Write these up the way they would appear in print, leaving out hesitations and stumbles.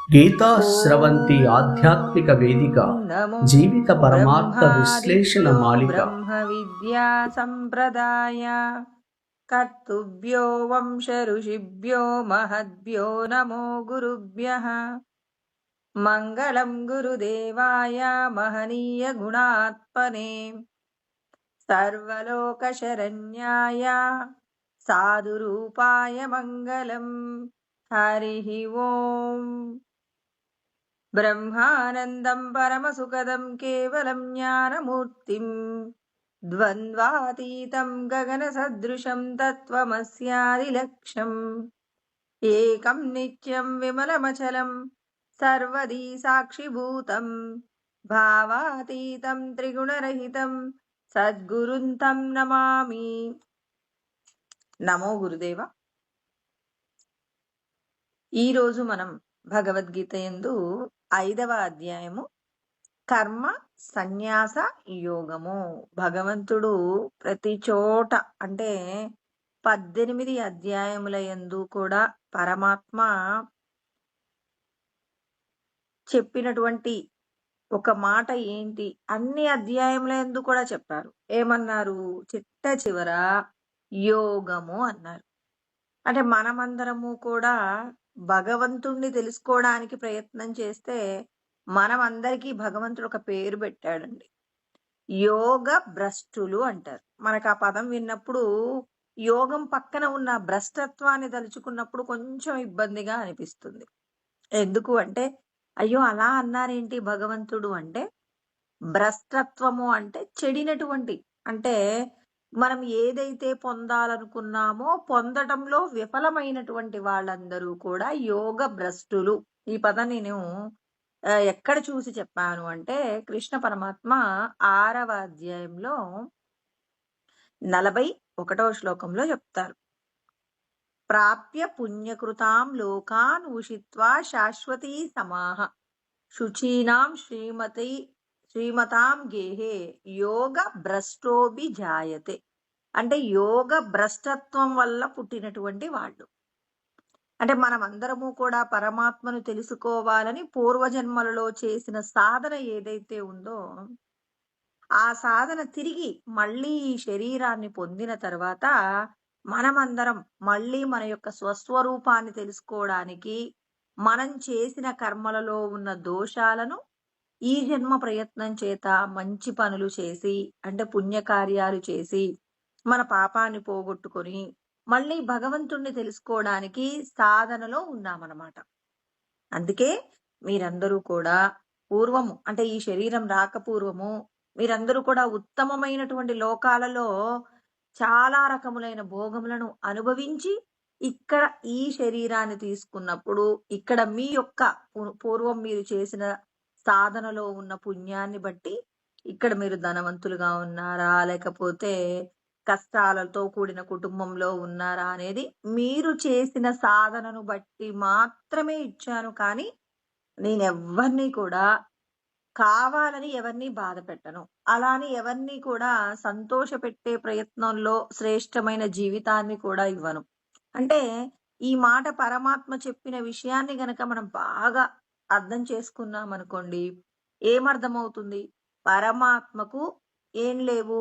గీతా స్రవంతి ఆధ్యాత్మిక ॐ వేదిక नमो జీవిత పరమార్థ విశ్లేషణ ब्रह्मादिभ्यो మాలిక. ब्रह्मविद्या सम्प्रदाय कर्तुभ्यो वंशऋषिभ्यो महद्भ्यो नमो गुरुभ्यः। मङ्गलं गुरुदेवाय महनीय गुणात्मने सर्वलोकशरण्याय साधुरूपाय मङ्गलम्। हरिः ओम्। ब्रह्मानन्दं परमसुखदं केवलं ज्ञानमूर्तिं द्वन्द्वातीतं गगनसदृशं तत्त्वमस्यादिलक्ष्यम् एकं नित्यं विमलमचलं सर्वदी साक्षिभूतं भावातीतं त्रिगुणरहितं सद्गुरुं तं नमामि। నమో గురుదేవ. ఈరోజు మనం భగవద్గీత యందు 5వ అధ్యాయము కర్మ సన్యాస యోగము. భగవంతుడు ప్రతి చోట అంటే 18 అధ్యాయముల యందు కూడా పరమాత్మ చెప్పినటువంటి ఒక మాట ఏంటి, అన్ని అధ్యాయముల యందు కూడా చెప్పారు. ఏమన్నారు? చిట్ట చివర యోగము అన్నారు. అంటే మనమందరము కూడా భగవంతుణ్ణి తెలుసుకోవడానికి ప్రయత్నం చేస్తే మనం అందరికీ భగవంతుడు ఒక పేరు పెట్టాడండి. యోగ భ్రష్టులు అంటారు. మనకు ఆ పదం విన్నప్పుడు యోగం పక్కన ఉన్న భ్రష్టత్వాన్ని తలుచుకున్నప్పుడు కొంచెం ఇబ్బందిగా అనిపిస్తుంది. ఎందుకు అంటే, అయ్యో అలా అన్నారేంటి భగవంతుడు అంటే, భ్రష్టత్వము అంటే చెడినటువంటి, అంటే మనం ఏదైతే పొందాలనుకున్నామో పొందటంలో విఫలమైనటువంటి వాళ్ళందరూ కూడా యోగ భ్రష్టులు. ఈ పదం నేను ఎక్కడ చూసి చెప్పాను అంటే, కృష్ణ పరమాత్మ 6వ అధ్యాయంలో 41వ శ్లోకంలో చెప్తారు. ప్రాప్య పుణ్యకృతాం లోకాన్ ఉషిత్వా శాశ్వతీ సమాహ శుచీనాం శ్రీమతాం గేహే యోగ భ్రష్టోభి జాయతే. అంటే యోగ భ్రష్టత్వం వల్ల పుట్టినటువంటి వాళ్ళు. అంటే మనం అందరము కూడా పరమాత్మను తెలుసుకోవాలని పూర్వజన్మలలో చేసిన సాధన ఏదైతే ఉందో, ఆ సాధన తిరిగి మళ్ళీ ఈ శరీరాన్ని పొందిన తర్వాత మనమందరం మళ్ళీ మన యొక్క స్వస్వరూపాన్ని తెలుసుకోవడానికి మనం చేసిన కర్మలలో ఉన్న దోషాలను ఈ జన్మ ప్రయత్నం చేత మంచి పనులు చేసి, అంటే పుణ్యకార్యాలు చేసి మన పాపాన్ని పోగొట్టుకొని మళ్ళీ భగవంతుణ్ణి తెలుసుకోవడానికి సాధనలో ఉన్నామన్నమాట. అందుకే మీరందరూ కూడా పూర్వము, అంటే ఈ శరీరం రాకపూర్వము మీరందరూ కూడా ఉత్తమమైనటువంటి లోకాలలో చాలా రకములైన భోగములను అనుభవించి ఇక్కడ ఈ శరీరాన్ని తీసుకున్నప్పుడు ఇక్కడ మీ యొక్క పూర్వం మీరు చేసిన సాధనలో ఉన్న పుణ్యాన్ని బట్టి ఇక్కడ మీరు ధనవంతులుగా ఉన్నారా, లేకపోతే కష్టాలతో కూడిన కుటుంబంలో ఉన్నారా అనేది మీరు చేసిన సాధనను బట్టి మాత్రమే ఇచ్చాను. కానీ నేనెవ్వరినీ కూడా కావాలని ఎవరిని బాధ పెట్టను, అలాని ఎవరిని కూడా సంతోష పెట్టే ప్రయత్నంలో శ్రేష్టమైన జీవితాన్ని కూడా ఇవ్వను. అంటే ఈ మాట పరమాత్మ చెప్పిన విషయాన్ని గనక మనం బాగా అర్థం చేసుకున్నాం అనుకోండి, ఏమర్థమవుతుంది? పరమాత్మకు ఏం లేవు,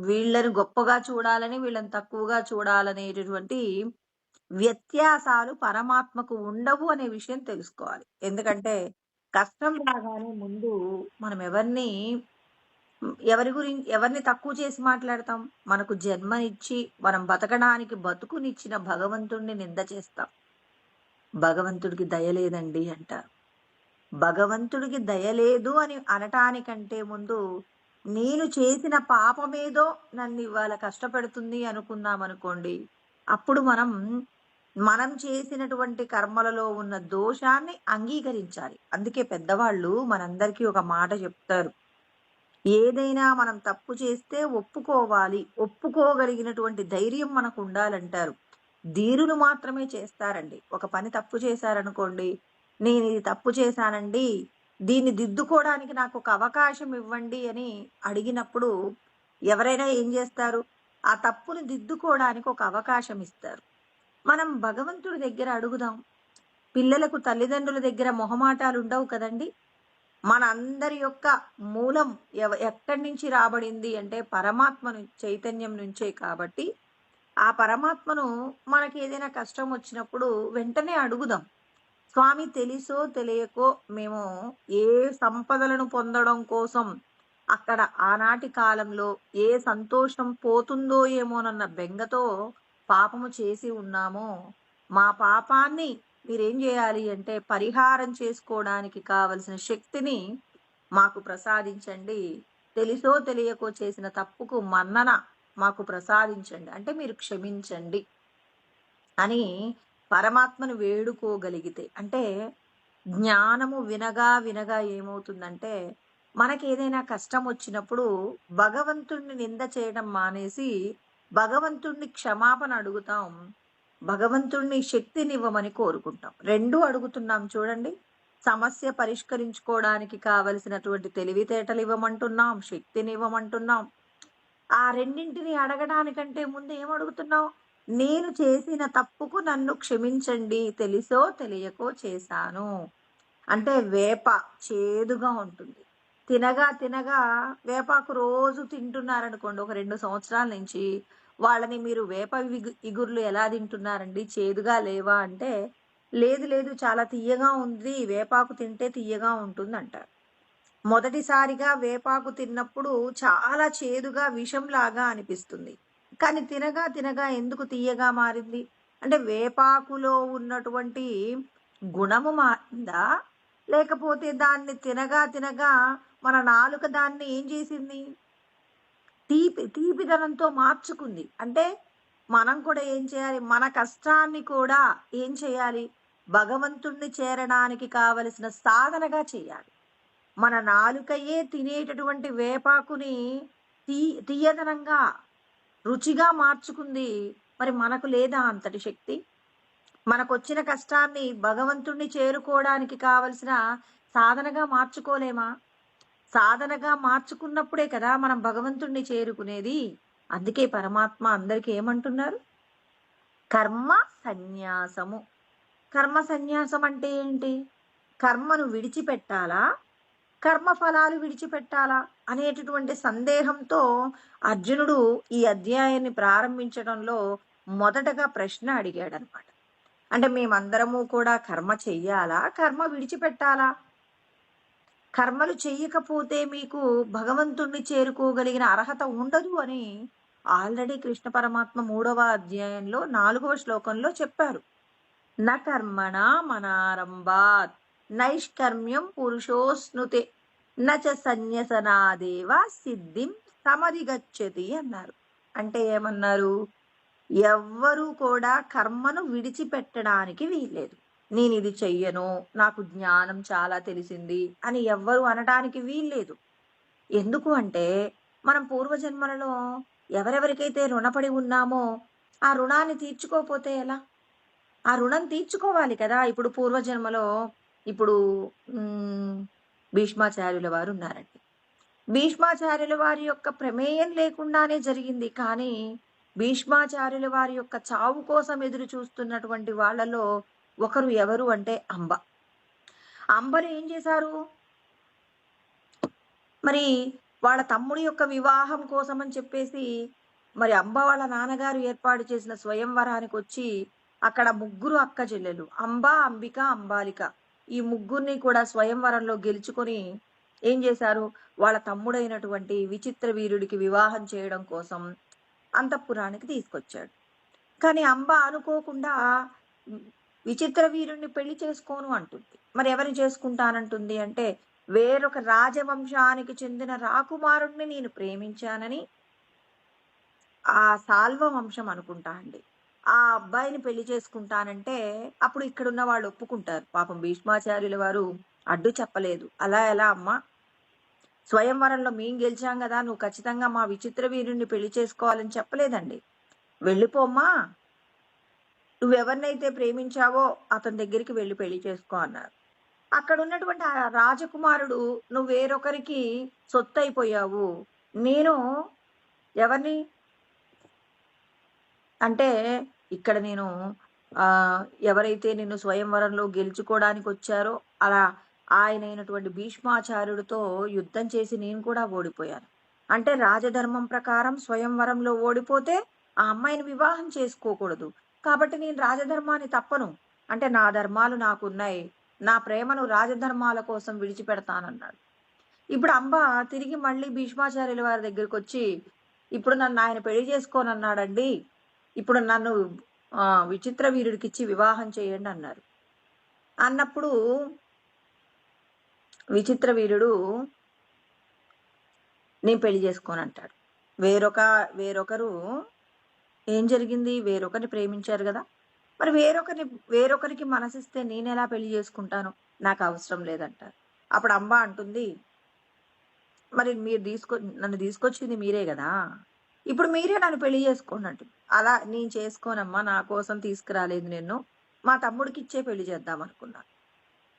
వీళ్ళని గొప్పగా చూడాలని వీళ్ళని తక్కువగా చూడాలనేటటువంటి వ్యత్యాసాలు పరమాత్మకు ఉండవు అనే విషయం తెలుసుకోవాలి. ఎందుకంటే కష్టం రాగానే ముందు మనం ఎవరిని తక్కువ చేసి మాట్లాడతాం? మనకు జన్మనిచ్చి మనం బతకడానికి బతుకునిచ్చిన భగవంతుణ్ణి నింద చేస్తాం. భగవంతుడికి దయలేదండి అంటారు. భగవంతుడికి దయలేదు అని అనటానికంటే ముందు నేను చేసిన పాపమేదో నన్ను ఇవాళ కష్టపెడుతుంది అనుకున్నామనుకోండి, అప్పుడు మనం చేసినటువంటి కర్మలలో ఉన్న దోషాన్ని అంగీకరించాలి. అందుకే పెద్దవాళ్ళు మనందరికీ ఒక మాట చెప్తారు, ఏదైనా మనం తప్పు చేస్తే ఒప్పుకోవాలి, ఒప్పుకోగలిగినటువంటి ధైర్యం మనకు ఉండాలంటారు. ధీరులు మాత్రమే చేస్తారండి. ఒక పని తప్పు చేశారనుకోండి, నేను ఇది తప్పు చేశానండి, దీన్ని దిద్దుకోవడానికి నాకు ఒక అవకాశం ఇవ్వండి అని అడిగినప్పుడు ఎవరైనా ఏం చేస్తారు? ఆ తప్పుని దిద్దుకోవడానికి ఒక అవకాశం ఇస్తారు. మనం భగవంతుడి దగ్గర అడుగుదాం, పిల్లలకు తల్లిదండ్రుల దగ్గర మొహమాటాలు ఉండవు కదండి. మనందరి యొక్క మూలం ఎక్కడి నుంచి రాబడింది అంటే పరమాత్మ చైతన్యం నుంచే కాబట్టి ఆ పరమాత్మను మనకి ఏదైనా కష్టం వచ్చినప్పుడు వెంటనే అడుగుదాం. స్వామి తెలిసో తెలియకో మేము ఏ సంపదలను పొందడం కోసం అక్కడ ఆనాటి కాలంలో ఏ సంతోషం పోతుందో ఏమోనన్న బెంగతో పాపము చేసి ఉన్నామో మా పాపాన్ని మీరేం చేయాలి అంటే పరిహారం చేసుకోవడానికి కావలసిన శక్తిని మాకు ప్రసాదించండి. తెలిసో తెలియకో చేసిన తప్పుకు మన్నన మాకు ప్రసాదించండి అంటే మీరు క్షమించండి అని పరమాత్మను వేడుకోగలిగితే అంటే జ్ఞానము వినగా వినగా ఏమవుతుందంటే మనకి ఏదైనా కష్టం వచ్చినప్పుడు భగవంతుణ్ణి నింద చేయడం మానేసి భగవంతుణ్ణి క్షమాపణ అడుగుతాం. భగవంతుణ్ణి శక్తినివ్వమని కోరుకుంటాం. రెండూ అడుగుతున్నాం చూడండి. సమస్య పరిష్కరించుకోవడానికి కావలసినటువంటి తెలివితేటలు ఇవ్వమంటున్నాం, శక్తిని ఇవ్వమంటున్నాం. ఆ రెండింటిని అడగడానికంటే ముందు ఏమడుగుతున్నాం? నేను చేసిన తప్పుకు నన్ను క్షమించండి, తెలిసో తెలియకో చేశాను. అంటే వేప చేదుగా ఉంటుంది. తినగా తినగా వేపాకు రోజు తింటున్నారనుకోండి ఒక 2 సంవత్సరాల నుంచి, వాళ్ళని మీరు వేప ఇగుర్లు ఎలా తింటున్నారండి, చేదుగా లేవా అంటే, లేదు లేదు చాలా తీయగా ఉంది, వేపాకు తింటే తీయగా ఉంటుంది అంటారు. మొదటిసారిగా వేపాకు తిన్నప్పుడు చాలా చేదుగా విషంలాగా అనిపిస్తుంది. కానీ తినగా తినగా ఎందుకు తీయగా మారింది అంటే వేపాకులో ఉన్నటువంటి గుణము మారిందా, లేకపోతే దాన్ని తినగా తినగా మన నాలుక దాన్ని ఏం చేసింది, తీపిదనంతో మార్చుకుంది. అంటే మనం కూడా ఏం చేయాలి, మన కష్టాన్ని కూడా ఏం చేయాలి, భగవంతుణ్ణి చేరడానికి కావలసిన సాధనగా చేయాలి. మన నాలుకయే తినేటటువంటి వేపాకుని తీయదనంగా రుచిగా మార్చుకుంది. మరి మనకు లేదా అంతటి శక్తి? మనకొచ్చిన కష్టాన్ని భగవంతుణ్ణి చేరుకోవడానికి కావలసిన సాధనగా మార్చుకోలేమా? సాధనగా మార్చుకున్నప్పుడే కదా మనం భగవంతుణ్ణి చేరుకునేది. అందుకే పరమాత్మ అందరికీ ఏమంటున్నారు? కర్మ సన్యాసము. కర్మ సన్యాసం అంటే ఏంటి? కర్మను విడిచిపెట్టాలా, కర్మ ఫలాలు విడిచిపెట్టాలా అనేటటువంటి సందేహంతో అర్జునుడు ఈ అధ్యాయాన్ని ప్రారంభించడంలో మొదటగా ప్రశ్న అడిగాడనమాట. అంటే మేమందరము కూడా కర్మ చెయ్యాలా, కర్మ విడిచిపెట్టాలా? కర్మలు చెయ్యకపోతే మీకు భగవంతుణ్ణి చేరుకోగలిగిన అర్హత ఉండదు అని ఆల్రెడీ కృష్ణ పరమాత్మ 3వ అధ్యాయంలో 4వ శ్లోకంలో చెప్పారు. న కర్మణ మనారంభాత్ నైష్కర్మ్యం పురుషోస్నుతే నచ సన్యసనాదేవ సిద్ధిం సమధిగచ్చతి అన్నారు. అంటే ఏమన్నారు? ఎవ్వరూ కూడా కర్మను విడిచిపెట్టడానికి వీల్లేదు. నేను ఇది చెయ్యను, నాకు జ్ఞానం చాలా తెలిసింది అని ఎవ్వరు అనడానికి వీల్లేదు. ఎందుకు అంటే మనం పూర్వజన్మలలో ఎవరెవరికైతే రుణపడి ఉన్నామో ఆ రుణాన్ని తీర్చుకోకపోతే ఎలా? ఆ రుణం తీర్చుకోవాలి కదా. ఇప్పుడు పూర్వజన్మలో ఇప్పుడు భీష్మాచార్యుల వారు ఉన్నారండి. భీష్మాచార్యుల వారి యొక్క ప్రమేయం లేకుండానే జరిగింది. కానీ భీష్మాచార్యుల వారి యొక్క చావు కోసం ఎదురు చూస్తున్నటువంటి వాళ్ళలో ఒకరు ఎవరు అంటే అంబ. అంబను ఏం చేశారు? మరి వాళ్ళ తమ్ముడి యొక్క వివాహం కోసం అని చెప్పేసి మరి అంబ వాళ్ళ నాన్నగారు ఏర్పాటు చేసిన స్వయంవరానికి వచ్చి అక్కడ 3 అక్క చెల్లెలు అంబ, అంబిక, అంబాలిక ఈ 3ని కూడా స్వయంవరంలో గెలుచుకొని ఏం చేశారు? వాళ్ళ తమ్ముడైనటువంటి విచిత్ర వీరుడికి వివాహం చేయడం కోసం అంతఃపురానికి తీసుకొచ్చాడు. కానీ అంబ అనుకోకుండా విచిత్ర వీరుణ్ణి పెళ్లి చేసుకోను అంటుంది. మరి ఎవరిని చేసుకుంటానంటుంది అంటే వేరొక రాజవంశానికి చెందిన రాకుమారుణ్ణి నేను ప్రేమించానని, ఆ సాల్వ వంశం అనుకుంటా అండి, ఆ అబ్బాయిని పెళ్లి చేసుకుంటానంటే అప్పుడు ఇక్కడున్న వాళ్ళు ఒప్పుకుంటారు. పాపం భీష్మాచార్యుల వారు అడ్డు చెప్పలేదు. అలా ఎలా అమ్మా, స్వయంవరంలో మేం గెలిచాం కదా, నువ్వు ఖచ్చితంగా మా విచిత్ర వీరుణ్ణి పెళ్లి చేసుకోవాలని చెప్పలేదండి. వెళ్ళిపోమ్మా, నువ్వెవరినైతే ప్రేమించావో అతని దగ్గరికి వెళ్ళి పెళ్లి చేసుకో అన్నారు. అక్కడ ఉన్నటువంటి ఆ రాజకుమారుడు నువ్వు వేరొకరికి సొత్తు అయిపోయావు, నేను ఎవరిని అంటే ఇక్కడ నేను ఎవరైతే నిన్ను స్వయంవరంలో గెలుచుకోవడానికి వచ్చారో అలా ఆయనైనటువంటి భీష్మాచార్యుడితో యుద్ధం చేసి నేను కూడా ఓడిపోయాను. అంటే రాజధర్మం ప్రకారం స్వయంవరంలో ఓడిపోతే ఆ అమ్మాయిని వివాహం చేసుకోకూడదు. కాబట్టి నేను రాజధర్మాన్ని తప్పను. అంటే నా ధర్మాలు నాకున్నాయి. నా ప్రేమను రాజధర్మాల కోసం విడిచిపెడతానన్నాడు. ఇప్పుడు అంబ తిరిగి మళ్ళీ భీష్మాచార్యుల వారి దగ్గరికి వచ్చి, ఇప్పుడు నన్ను ఆయన పెళ్లి చేసుకోనన్నాడండి. ఇప్పుడు నన్ను విచిత్ర వీరుడికిచ్చి వివాహం చేయండి అన్నారు. అన్నప్పుడు విచిత్ర వీరుడు నేను పెళ్లి చేసుకోనంటాడు. వేరొకరు ఏం జరిగింది? వేరొకరిని ప్రేమించారు కదా, మరి వేరొకరికి మనసిస్తే నేనెలా పెళ్లి చేసుకుంటాను? నాకు అవసరం లేదంటారు. అప్పుడు అంబ అంటుంది, మరి మీరు నన్ను తీసుకొచ్చింది మీరే కదా, ఇప్పుడు మీరే నన్ను పెళ్లి చేసుకోండి అంటుంది. అలా నేను చేసుకోనమ్మా, నా కోసం తీసుకురాలేదు నిన్ను, మా తమ్ముడికి ఇచ్చే పెళ్లి చేద్దాం అనుకున్నాను.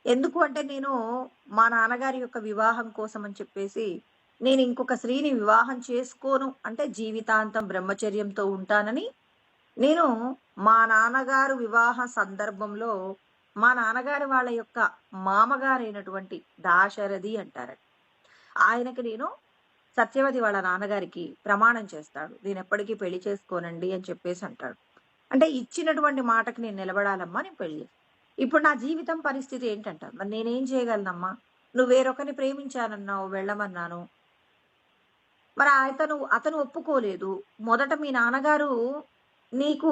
ఎందుకు అంటే నేను మా నాన్నగారి యొక్క వివాహం కోసం అని చెప్పేసి నేను ఇంకొక స్త్రీని వివాహం చేసుకోను, అంటే జీవితాంతం బ్రహ్మచర్యంతో ఉంటానని నేను మా నాన్నగారు వివాహ సందర్భంలో మా నాన్నగారి వాళ్ళ యొక్క మామగారైనటువంటి దాశరథి అంటారండి, ఆయనకి నేను సత్యవతి వాళ్ళ నాన్నగారికి ప్రమాణం చేస్తాడు, నేను ఎప్పటికీ పెళ్లి చేసుకోనండి అని చెప్పేసి అంటాడు. అంటే ఇచ్చినటువంటి మాటకి నేను నిలబడాలమ్మా, నేను పెళ్లి. ఇప్పుడు నా జీవితం పరిస్థితి ఏంటంటారు. మరి నేనేం చేయగలనమ్మా? నువ్వు వేరొకరిని ప్రేమించానన్నావు, వెళ్ళమన్నాను, మరి అతను ఒప్పుకోలేదు. మొదట మీ నాన్నగారు నీకు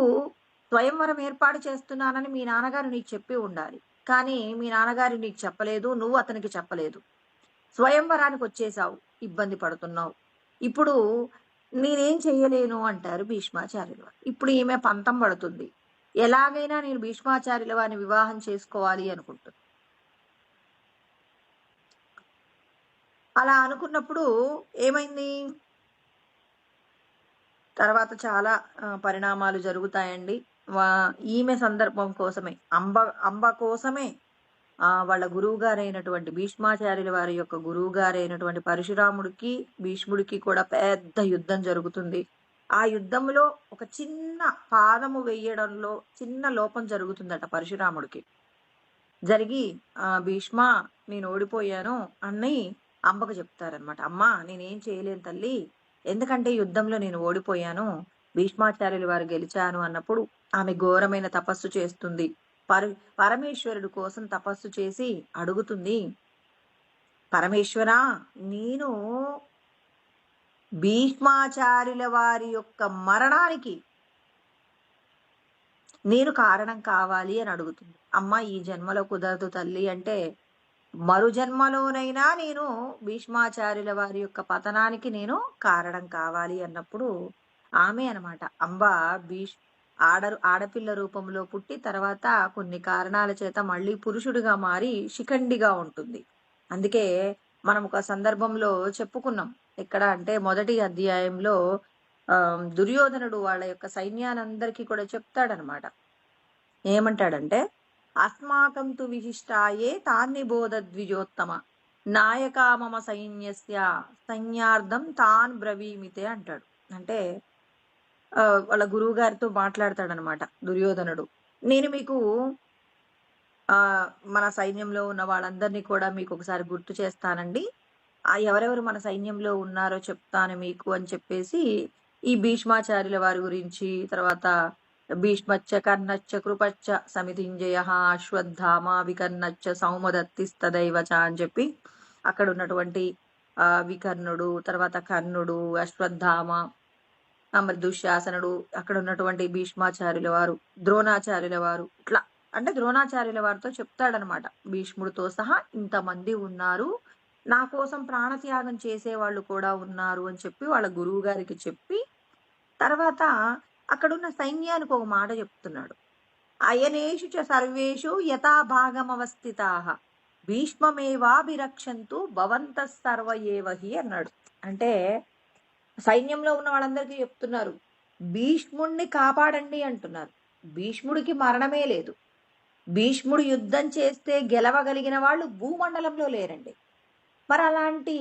స్వయంవరం ఏర్పాటు చేస్తున్నానని మీ నాన్నగారు నీకు చెప్పి ఉండాలి. కానీ మీ నాన్నగారు నీకు చెప్పలేదు, నువ్వు అతనికి చెప్పలేదు. స్వయంవరానికి వచ్చేసావు, ఇబ్బంది పడుతున్నావు. ఇప్పుడు నేనేం చెయ్యలేను అంటారు భీష్మాచార్యుల వారు. ఇప్పుడు ఈమె పంతం పడుతుంది, ఎలాగైనా నేను భీష్మాచార్యుల వారిని వివాహం చేసుకోవాలి అనుకుంటుంది. అలా అనుకున్నప్పుడు ఏమైంది? తర్వాత చాలా పరిణామాలు జరుగుతాయండి. ఈమె సందర్భం కోసమే అంబ కోసమే వాళ్ళ గురువు గారైనటువంటి భీష్మాచార్యుల వారి యొక్క గురువు గారైనటువంటి పరశురాముడికి భీష్ముడికి కూడా పెద్ద యుద్ధం జరుగుతుంది. ఆ యుద్ధంలో ఒక చిన్న పాదము వేయడంలో చిన్న లోపం జరుగుతుందట పరశురాముడికి. జరిగి భీష్మ నేను ఓడిపోయాను అని అంబకు చెప్తారనమాట. అమ్మా నేనేం చేయలేను తల్లి, ఎందుకంటే యుద్ధంలో నేను ఓడిపోయాను, భీష్మాచార్యుల వారు గెలిచాను అన్నప్పుడు ఆమె ఘోరమైన తపస్సు చేస్తుంది. పరమేశ్వరుడు కోసం తపస్సు చేసి అడుగుతుంది, పరమేశ్వరా నేను భీష్మాచార్యుల వారి యొక్క మరణానికి నేను కారణం కావాలి అని అడుగుతుంది. అమ్మ ఈ జన్మలో కుదరదు తల్లి, అంటే మరు జన్మలోనైనా నేను భీష్మాచార్యుల వారి యొక్క పతనానికి నేను కారణం కావాలి అన్నప్పుడు ఆమె అనమాట అంబ ఆడపిల్ల రూపంలో పుట్టి తర్వాత కొన్ని కారణాల చేత మళ్ళీ పురుషుడిగా మారి శిఖండిగా ఉంటుంది. అందుకే మనం ఒక సందర్భంలో చెప్పుకున్నాం, ఎక్కడ అంటే మొదటి అధ్యాయంలో దుర్యోధనుడు వాళ్ళ యొక్క సైన్యానందరికీ కూడా చెప్తాడనమాట. ఏమంటాడంటే, అస్మాకం తు విశిష్టాయే తాన్నిబోధ ద్విజోత్తమ నాయకా మమ సైన్యస్య సైన్యార్థం తాన్ బ్రవీమితే అంటాడు. అంటే వాళ్ళ గురువు గారితో మాట్లాడతాడనమాట దుర్యోధనుడు, నేను మీకు మన సైన్యంలో ఉన్న వాళ్ళందరినీ కూడా మీకు ఒకసారి గుర్తు చేస్తానండి, ఎవరెవరు మన సైన్యంలో ఉన్నారో చెప్తాను మీకు అని చెప్పేసి ఈ భీష్మాచార్యుల వారి గురించి, తర్వాత భీష్మచ్చ కర్ణచ్చ కృపచ్చ సమితింజయ అశ్వత్థామ వికర్ణచ్చ సౌమదత్తిస్తదైవచ అని చెప్పి అక్కడ ఉన్నటువంటి వికర్ణుడు, తర్వాత కర్ణుడు, అశ్వత్థామ, మరి దుశ్శాసనుడు, అక్కడ ఉన్నటువంటి భీష్మాచార్యుల వారు, ద్రోణాచార్యుల వారు, ఇట్లా అంటే ద్రోణాచార్యుల వారితో చెప్తాడనమాట, భీష్ముడితో సహా ఇంతమంది ఉన్నారు, నా కోసం ప్రాణత్యాగం చేసేవాళ్ళు కూడా ఉన్నారు అని చెప్పి వాళ్ళ గురువు గారికి చెప్పి తర్వాత అక్కడున్న సైన్యానికి ఒక మాట చెప్తున్నాడు. అయనేషు చ సర్వేషు యథాభాగమవస్థితాః భీష్మమేవాభిరక్షంతు భవంతః సర్వ ఏవహి అన్నాడు. అంటే సైన్యంలో ఉన్న వాళ్ళందరికీ చెప్తున్నారు, భీష్ముడిని కాపాడండి అంటున్నారు. భీష్ముడికి మరణమే లేదు, భీష్ముడు యుద్ధం చేస్తే గెలవగలిగిన వాళ్ళు భూమండలంలో లేరండి. మరి అలాంటి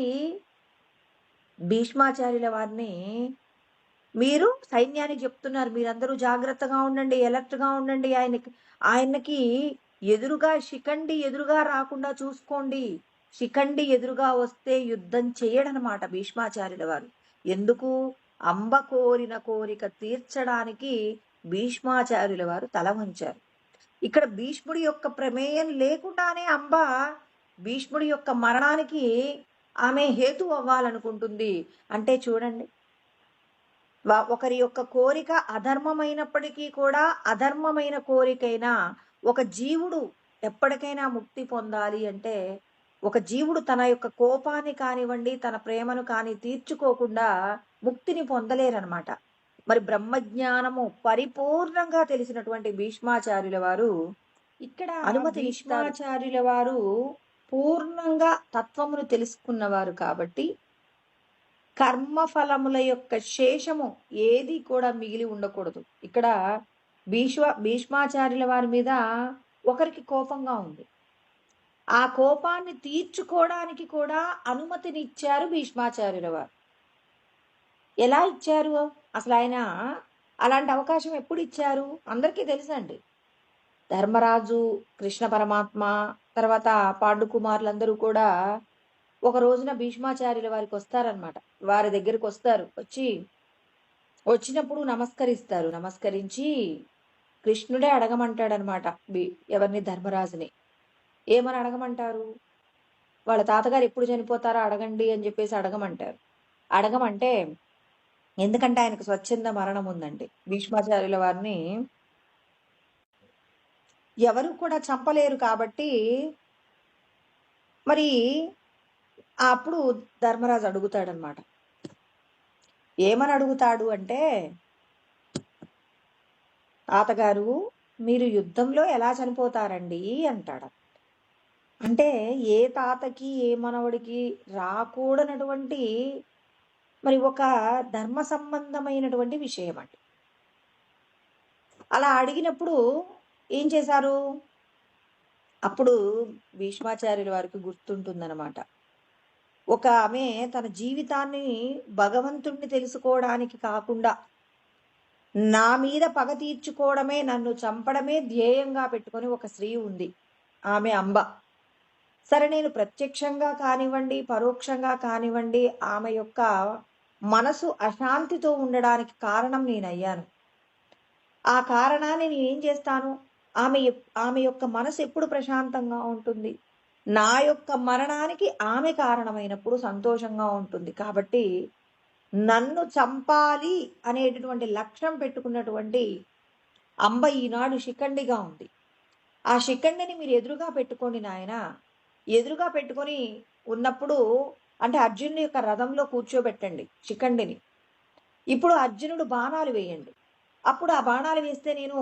భీష్మాచార్యుల వారిని మీరు సైన్యానికి చెప్తున్నారు, మీరందరూ జాగ్రత్తగా ఉండండి, అలర్ట్‌గా ఉండండి. ఆయనకి ఎదురుగా శిఖండి ఎదురుగా రాకుండా చూసుకోండి. శిఖండి ఎదురుగా వస్తే యుద్ధం చెయ్యడనమాట భీష్మాచార్యుల వారు. ఎందుకు? అంబ కోరిన కోరిక తీర్చడానికి భీష్మాచార్యుల వారు తల వంచారు. ఇక్కడ భీష్ముడి యొక్క ప్రమేయం లేకుండానే అంబ భీష్ముడి యొక్క మరణానికి ఆమె హేతు అవ్వాలనుకుంటుంది. అంటే చూడండి, ఒకరి యొక్క కోరిక అధర్మమైనప్పటికీ కూడా అధర్మమైన కోరికైనా ఒక జీవుడు ఎప్పటికైనా ముక్తి పొందాలి అంటే ఒక జీవుడు తన యొక్క కోపాన్ని కానివ్వండి తన ప్రేమను కానీ తీర్చుకోకుండా ముక్తిని పొందలేరనమాట. మరి బ్రహ్మజ్ఞానము పరిపూర్ణంగా తెలిసినటువంటి భీష్మాచార్యుల వారు ఇక్కడ భీష్మాచార్యుల వారు పూర్ణంగా తత్వమును తెలుసుకున్నవారు కాబట్టి కర్మఫలముల యొక్క శేషము ఏది కూడా మిగిలి ఉండకూడదు. ఇక్కడ భీష్మాచార్యుల వారి మీద ఒకరికి కోపంగా ఉంది. ఆ కోపాన్ని తీర్చుకోవడానికి కూడా అనుమతినిచ్చారు భీష్మాచార్యుల వారు. ఎలా ఇచ్చారు? అసలు ఆయన అలాంటి అవకాశం ఎప్పుడు ఇచ్చారు? అందరికీ తెలుసండి. ధర్మరాజు, కృష్ణ పరమాత్మ, తర్వాత పాండుకుమారులందరూ కూడా ఒక రోజున భీష్మాచార్యుల వారికి వస్తారనమాట. వారి దగ్గరికి వస్తారు. వచ్చినప్పుడు నమస్కరిస్తారు. నమస్కరించి కృష్ణుడే అడగమంటాడనమాట ఎవరిని? ధర్మరాజుని. ఏమని అడగమంటారు? వాళ్ళ తాతగారు ఎప్పుడు చనిపోతారో అడగండి అని చెప్పేసి అడగమంటారు. అడగమంటే ఎందుకంటే ఆయనకు స్వచ్ఛంద మరణం ఉందండి. భీష్మాచార్యుల వారిని ఎవరు కూడా చంపలేరు కాబట్టి మరి అప్పుడు ధర్మరాజు అడుగుతాడనమాట. ఏమని అడుగుతాడు అంటే, తాతగారు మీరు యుద్ధంలో ఎలా చనిపోతారండి అంటాడు. అంటే ఏ తాతకి ఏ మనవడికి రాకూడనటువంటి మరి ఒక ధర్మ సంబంధమైనటువంటి విషయం అండి. అలా అడిగినప్పుడు ఏం చేశారు? అప్పుడు భీష్మాచార్యుల వారికి గుర్తుంటుందన్నమాట. ఒక ఆమె తన జీవితాన్ని భగవంతుణ్ణి తెలుసుకోవడానికి కాకుండా నా మీద పగ తీర్చుకోవడమే, నన్ను చంపడమే ధ్యేయంగా పెట్టుకొని ఒక స్త్రీ ఉంది. ఆమె అంబ. సరే, నేను ప్రత్యక్షంగా కానివ్వండి పరోక్షంగా కానివ్వండి ఆమె యొక్క మనసు అశాంతితో ఉండడానికి కారణం నేనయ్యాను. ఆ కారణాన్ని నేనేం చేస్తాను? ఆమె యొక్క మనసు ఎప్పుడు ప్రశాంతంగా ఉంటుంది? నా యొక్క మరణానికి ఆమె కారణమైనప్పుడు సంతోషంగా ఉంటుంది. కాబట్టి నన్ను చంపాలి అనేటటువంటి లక్ష్యం పెట్టుకున్నటువంటి అంబ ఈనాడు శిఖండిగా ఉంది. ఆ శిఖండిని మీరు ఎదురుగా పెట్టుకోండి నాయన. ఎదురుగా పెట్టుకొని ఉన్నప్పుడు అంటే అర్జునుడి యొక్క రథంలో కూర్చోబెట్టండి శిఖండిని. ఇప్పుడు అర్జునుడు బాణాలు వేయండి. అప్పుడు ఆ బాణాలు వేస్తే నేను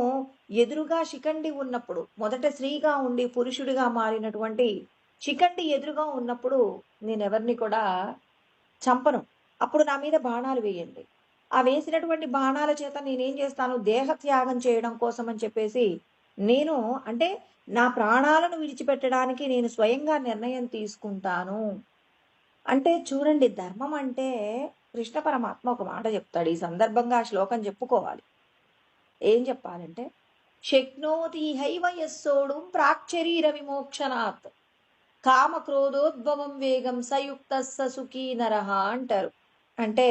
ఎదురుగా శిఖండి ఉన్నప్పుడు, మొదట స్త్రీగా ఉండి పురుషుడిగా మారినటువంటి శిఖండి ఎదురుగా ఉన్నప్పుడు నేను ఎవరిని కూడా చంపను. అప్పుడు నా మీద బాణాలు వేయండి. ఆ వేసినటువంటి బాణాల చేత నేనేం చేస్తాను? దేహత్యాగం చేయడం కోసం అని చెప్పేసి నేను అంటే నా ప్రాణాలను విడిచిపెట్టడానికి నేను స్వయంగా నిర్ణయం తీసుకుంటాను. అంటే చూడండి, ధర్మం అంటే కృష్ణ పరమాత్మ ఒక మాట చెప్తాడు. ఈ సందర్భంగా ఆ శ్లోకం చెప్పుకోవాలి. ఏం చెప్పాలంటే, శక్నోతి హైవ యస్సోడు ప్రాక్శరీర విమోక్షణాత్ కామక్రోధోద్భవం వేగం సయుక్త సుఖీ నరహ అంటారు. అంటే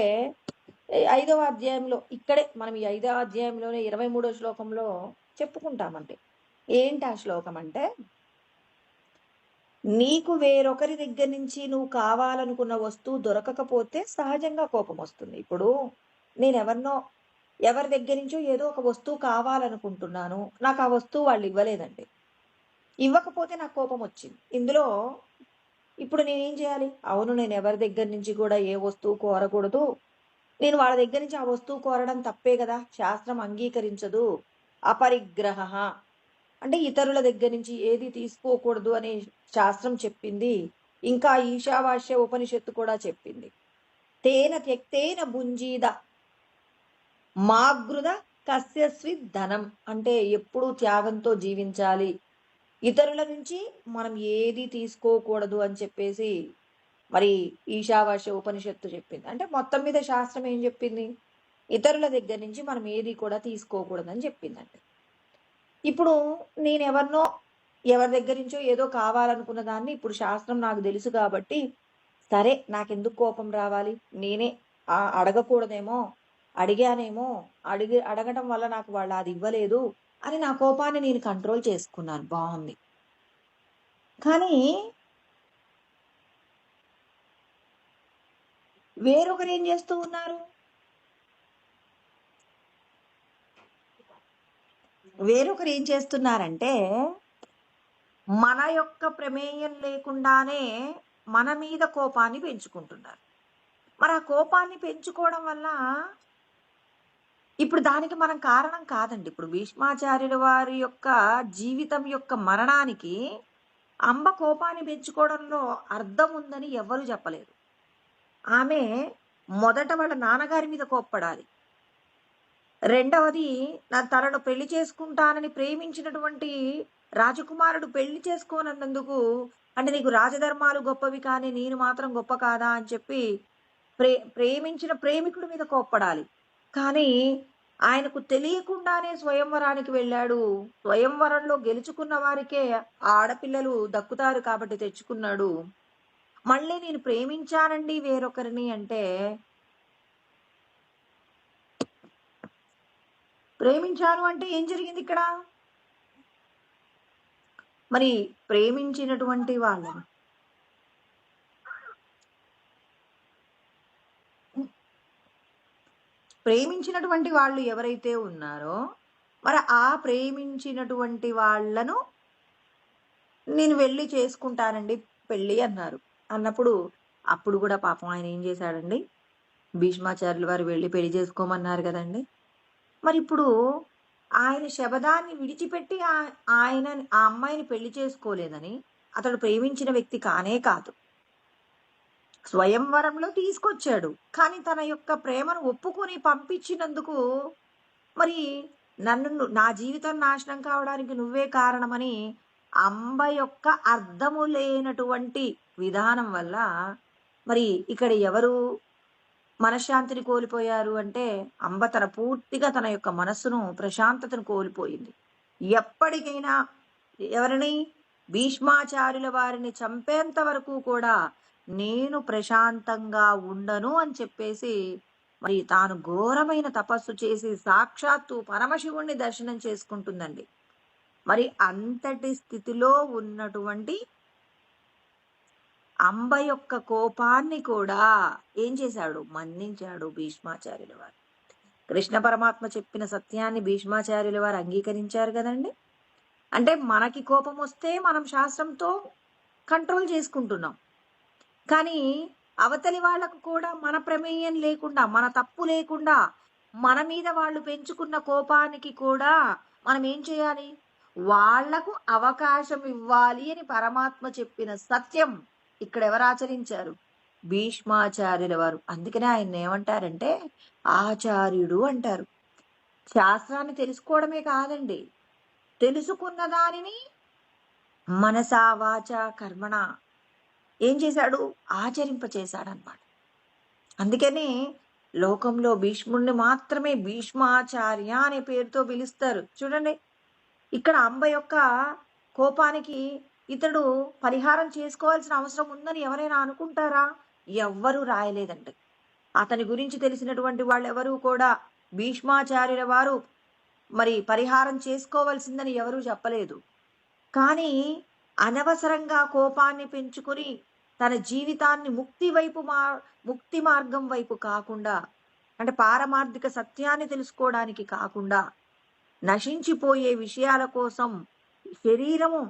5వ అధ్యాయంలో ఇక్కడే మనం ఈ 5వ అధ్యాయంలోనే 23వ శ్లోకంలో చెప్పుకుంటామంటే ఏంటి ఆ శ్లోకం అంటే, నీకు వేరొకరి దగ్గర నుంచి నువ్వు కావాలనుకున్న వస్తువు దొరకకపోతే సహజంగా కోపం వస్తుంది. ఇప్పుడు నేను ఎవరి దగ్గర నుంచో ఏదో ఒక వస్తువు కావాలనుకుంటున్నాను, నాకు ఆ వస్తువు వాళ్ళు ఇవ్వలేదండి. ఇవ్వకపోతే నాకు కోపం వచ్చింది. ఇందులో ఇప్పుడు నేనేం చేయాలి? అవును, నేను ఎవరి దగ్గర నుంచి కూడా ఏ వస్తువు కోరకూడదు, నేను వాళ్ళ దగ్గర నుంచి ఆ వస్తువు కోరడం తప్పే కదా, శాస్త్రం అంగీకరించదు. అపరిగ్రహ అంటే ఇతరుల దగ్గర నుంచి ఏది తీసుకోకూడదు అనే శాస్త్రం చెప్పింది. ఇంకా ఈశావాస్య ఉపనిషత్తు కూడా చెప్పింది. తేన త్యక్తేన భుంజీద మాగృద కస్యస్వి ధనం అంటే ఎప్పుడూ త్యాగంతో జీవించాలి, ఇతరుల నుంచి మనం ఏది తీసుకోకూడదు అని చెప్పేసి మరి ఈశావాస్య ఉపనిషత్తు చెప్పింది. అంటే మొత్తం మీద శాస్త్రం ఏం చెప్పింది? ఇతరుల దగ్గర నుంచి మనం ఏది కూడా తీసుకోకూడదని చెప్పిందండి. ఇప్పుడు నేనెవరినో ఎవరి దగ్గర నుంచో ఏదో కావాలనుకున్న దాన్ని ఇప్పుడు శాస్త్రం నాకు తెలుసు కాబట్టి, సరే నాకెందుకు కోపం రావాలి? నేనే అడగకూడదేమో, అడిగానేమో, అడగటం వల్ల నాకు వాళ్ళు అది ఇవ్వలేదు అని నా కోపాన్ని నేను కంట్రోల్ చేసుకున్నాను. బావుంది. కానీ వేరొకరేం చేస్తూ ఉన్నారు? వేరొకరు ఏం చేస్తున్నారంటే, మన యొక్క ప్రమేయం లేకుండానే మన మీద కోపాన్ని పెంచుకుంటున్నారు. మరి ఆ కోపాన్ని పెంచుకోవడం వల్ల ఇప్పుడు దానికి మనం కారణం కాదండి. ఇప్పుడు భీష్మాచార్యుల వారి యొక్క జీవితం యొక్క మరణానికి అంబ కోపాన్ని పెంచుకోవడంలో అర్థం ఉందని ఎవ్వరూ చెప్పలేదు. ఆమె మొదట వాళ్ళ నాన్నగారి మీద కోప్పడాలి. రెండవది తనను పెళ్లి చేసుకుంటానని ప్రేమించినటువంటి రాజకుమారుడు పెళ్లి చేసుకోనన్నందుకు, అంటే నీకు రాజధర్మాలు గొప్పవి కానీ నేను మాత్రం గొప్ప కాదా అని చెప్పి ప్రేమించిన ప్రేమికుడి మీద కోప్పడాలి. కానీ ఆయనకు తెలియకుండానే స్వయంవరానికి వెళ్ళాడు. స్వయంవరంలో గెలుచుకున్న వారికే ఆడపిల్లలు దక్కుతారు కాబట్టి తెచ్చుకున్నాడు. మళ్ళీ నేను ప్రేమించానండి వేరొకరిని అంటే, ప్రేమించాను అంటే ఏం జరిగింది ఇక్కడ? మరి ప్రేమించినటువంటి వాళ్ళని ప్రేమించినటువంటి వాళ్ళు ఎవరైతే ఉన్నారో, మరి ఆ ప్రేమించినటువంటి వాళ్ళను నేను వెళ్ళి చేసుకుంటానండి పెళ్ళి అన్నారు. అన్నప్పుడు అప్పుడు కూడా పాపం ఆయన ఏం చేశాడండి? భీష్మాచార్యుల వారు వెళ్ళి పెళ్లి చేసుకోమన్నారు కదండి. మరి ఇప్పుడు ఆయన శబదాన్ని విడిచిపెట్టి ఆయన ఆ అమ్మాయిని పెళ్లి చేసుకోలేదని అతడు ప్రేమించిన వ్యక్తి కానే కాదు. స్వయంవరంలో తీసుకొచ్చాడు. కానీ తన యొక్క ప్రేమను ఒప్పుకొని పంపించినందుకు మరి నా జీవితం నాశనం కావడానికి నువ్వే కారణమని అంబ యొక్క అర్థము లేనటువంటి విధానం వల్ల మరి ఇక్కడ ఎవరు మనశ్శాంతిని కోల్పోయారు అంటే, అంబ పూర్తిగా తన యొక్క మనస్సును ప్రశాంతతను కోల్పోయింది. ఎప్పటికైనా ఎవరిని? భీష్మాచార్యుల వారిని చంపేంత వరకు కూడా నేను ప్రశాంతంగా ఉండను అని చెప్పేసి మరి తాను ఘోరమైన తపస్సు చేసి సాక్షాత్తు పరమశివుణ్ణి దర్శనం చేసుకుంటుందండి. మరి అంతటి స్థితిలో ఉన్నటువంటి అంబ యొక్క కోపాన్ని కూడా ఏం చేశాడు? మన్నించాడు భీష్మాచార్యుల వారు. కృష్ణ పరమాత్మ చెప్పిన సత్యాన్ని భీష్మాచార్యుల వారు అంగీకరించారు కదండి. అంటే మనకి కోపం వస్తే మనం శాస్త్రంతో కంట్రోల్ చేసుకుంటున్నాం. కానీ అవతలి వాళ్లకు కూడా మన ప్రమేయం లేకుండా, మన తప్పు లేకుండా మన మీద వాళ్ళు పెంచుకున్న కోపానికి కూడా మనం ఏం చేయాలి? వాళ్లకు అవకాశం ఇవ్వాలి అని పరమాత్మ చెప్పిన సత్యం ఇక్కడ ఎవరు ఆచరించారు? భీష్మాచార్యుల వారు. అందుకనే ఆయన ఏమంటారంటే ఆచార్యుడు అంటారు. శాస్త్రాన్ని తెలుసుకోవడమే కాదండి, తెలుసుకున్న దానిని మనసా వాచ కర్మణ ఏం చేశాడు? ఆచరింపచేశాడనమాట. అందుకనే లోకంలో భీష్ముడిని మాత్రమే భీష్మాచార్య అనే పేరుతో పిలుస్తారు. చూడండి, ఇక్కడ అంబ యొక్క కోపానికి ఇతడు పరిహారం చేసుకోవాల్సిన అవసరం ఉందని ఎవరైనా అనుకుంటారా? ఎవ్వరూ రాయలేదండి. అతని గురించి తెలిసినటువంటి వాళ్ళు ఎవరు కూడా భీష్మాచార్యుల వారు మరి పరిహారం చేసుకోవాల్సిందని ఎవరూ చెప్పలేదు. కానీ అనవసరంగా కోపాన్ని పెంచుకుని తన జీవితాన్ని ముక్తి మార్గం వైపు కాకుండా, అంటే పారమార్థిక సత్యాన్ని తెలుసుకోవడానికి కాకుండా నశించిపోయే విషయాల కోసం శరీరము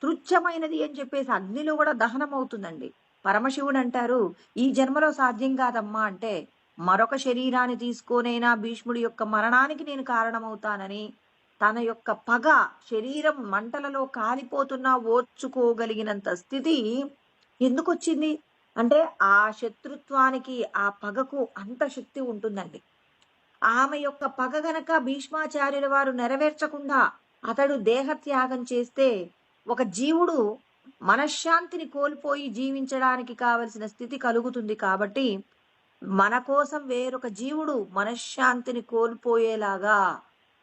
తుచ్చమైనది అని చెప్పేసి అగ్నిలో కూడా దహనం అవుతుందండి. పరమశివుడు అంటారు, ఈ జన్మలో సాధ్యం కాదమ్మా అంటే మరొక శరీరాన్ని తీసుకోనైనా భీష్ముడి యొక్క మరణానికి నేను కారణమవుతానని తన యొక్క పగ శరీరం మంటలలో కాలిపోతున్నా ఓర్చుకోగలిగినంత స్థితి ఎందుకు వచ్చింది అంటే ఆ శత్రుత్వానికి, ఆ పగకు అంత శక్తి ఉంటుందండి. ఆమె యొక్క పగ గనక భీష్మాచార్యుల వారు నెరవేర్చకుండా అతడు దేహత్యాగం చేస్తే ఒక జీవుడు మనశ్శాంతిని కోల్పోయి జీవించడానికి కావలసిన స్థితి కలుగుతుంది. కాబట్టి మన కోసం వేరొక జీవుడు మనశ్శాంతిని కోల్పోయేలాగా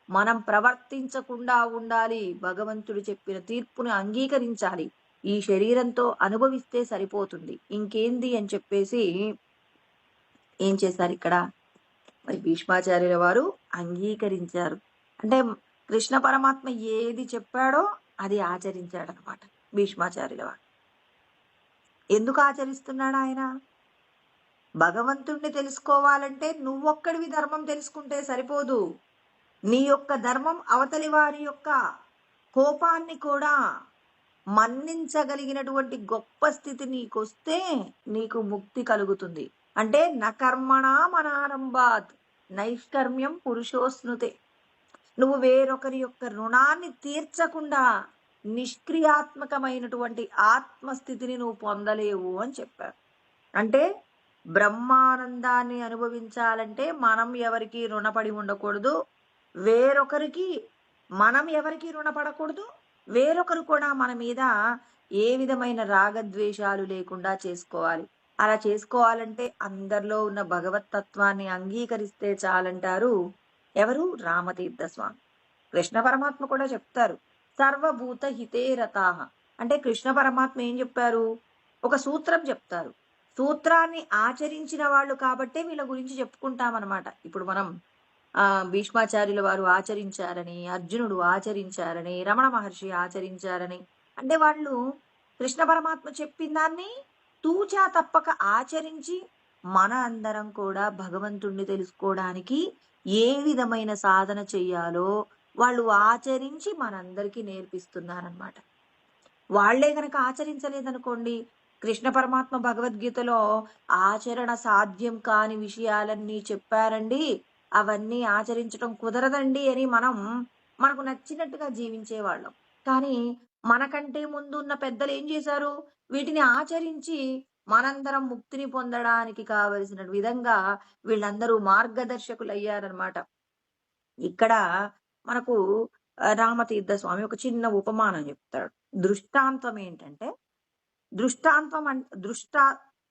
మనం ప్రవర్తించకుండా ఉండాలి. భగవంతుడు చెప్పిన తీర్పుని అంగీకరించాలి. ఈ శరీరంతో అనుభవిస్తే సరిపోతుంది. ఇంకేంది అని చెప్పేసి ఏం చేశారు ఇక్కడ? మరి భీష్మాచార్యుల వారు అంగీకరించారు. అంటే కృష్ణ పరమాత్మ ఏది చెప్పాడో అది ఆచరించాడనమాట భీష్మాచార్యుల వారు. ఎందుకు ఆచరిస్తున్నాడు ఆయన? భగవంతుణ్ణి తెలుసుకోవాలంటే నువ్వొక్కడివి ధర్మం తెలుసుకుంటే సరిపోదు. నీ యొక్క ధర్మం అవతలి వారి యొక్క కోపాన్ని కూడా మన్నించగలిగినటువంటి గొప్ప స్థితి నీకొస్తే నీకు ముక్తి కలుగుతుంది. అంటే నకర్మణ మనారంభాత్ నైష్కర్మ్యం పురుషోస్నుతే. నువ్వు వేరొకరి యొక్క రుణాన్ని తీర్చకుండా నిష్క్రియాత్మకమైనటువంటి ఆత్మస్థితిని నువ్వు పొందలేవు అని చెప్పారు. అంటే బ్రహ్మానందాన్ని అనుభవించాలంటే మనం ఎవరికి రుణపడి ఉండకూడదు, వేరొకరికి మనం ఎవరికి రుణపడకూడదు, వేరొకరు కూడా మన మీద ఏ విధమైన రాగద్వేషాలు లేకుండా చేసుకోవాలి. అలా చేసుకోవాలంటే అందరిలో ఉన్న భగవతత్వాన్ని అంగీకరిస్తే చాలంటారు ఎవరు? రామతీర్థ స్వామి. కృష్ణ పరమాత్మ కూడా చెప్తారు సర్వభూత హితే రతాహ. అంటే కృష్ణ పరమాత్మ ఏం చెప్పారు? ఒక సూత్రం చెప్తారు. సూత్రాన్ని ఆచరించిన వాళ్ళు కాబట్టే వీళ్ళ గురించి చెప్పుకుంటామన్నమాట. ఇప్పుడు మనం భీష్మాచార్యుల వారు ఆచరించారని, అర్జునుడు ఆచరించారని, రమణ మహర్షి ఆచరించారని, అంటే వాళ్ళు కృష్ణ పరమాత్మ చెప్పిన దాన్ని తూచా తప్పక ఆచరించి మన అందరం కూడా భగవంతుణ్ణి తెలుసుకోవడానికి ఏ విధమైన సాధన చెయ్యాలో వాళ్ళు ఆచరించి మనందరికీ నేర్పిస్తున్నారనమాట. వాళ్లే గనక ఆచరించలేదనుకోండి, కృష్ణ పరమాత్మ భగవద్గీతలో ఆచరణ సాధ్యం కాని విషయాలన్నీ చెప్పారండి, అవన్నీ ఆచరించడం కుదరదండి అని మనకు నచ్చినట్టుగా జీవించేవాళ్ళం. కానీ మనకంటే ముందు ఉన్న పెద్దలు ఏం చేశారు? వీటిని ఆచరించి మనందరం ముక్తిని పొందడానికి కావలసిన విధంగా వీళ్ళందరూ మార్గదర్శకులు అయ్యారనమాట. ఇక్కడ మనకు రామతీర్థ స్వామి ఒక చిన్న ఉపమానం చెప్తాడు. దృష్టాంతం ఏంటంటే,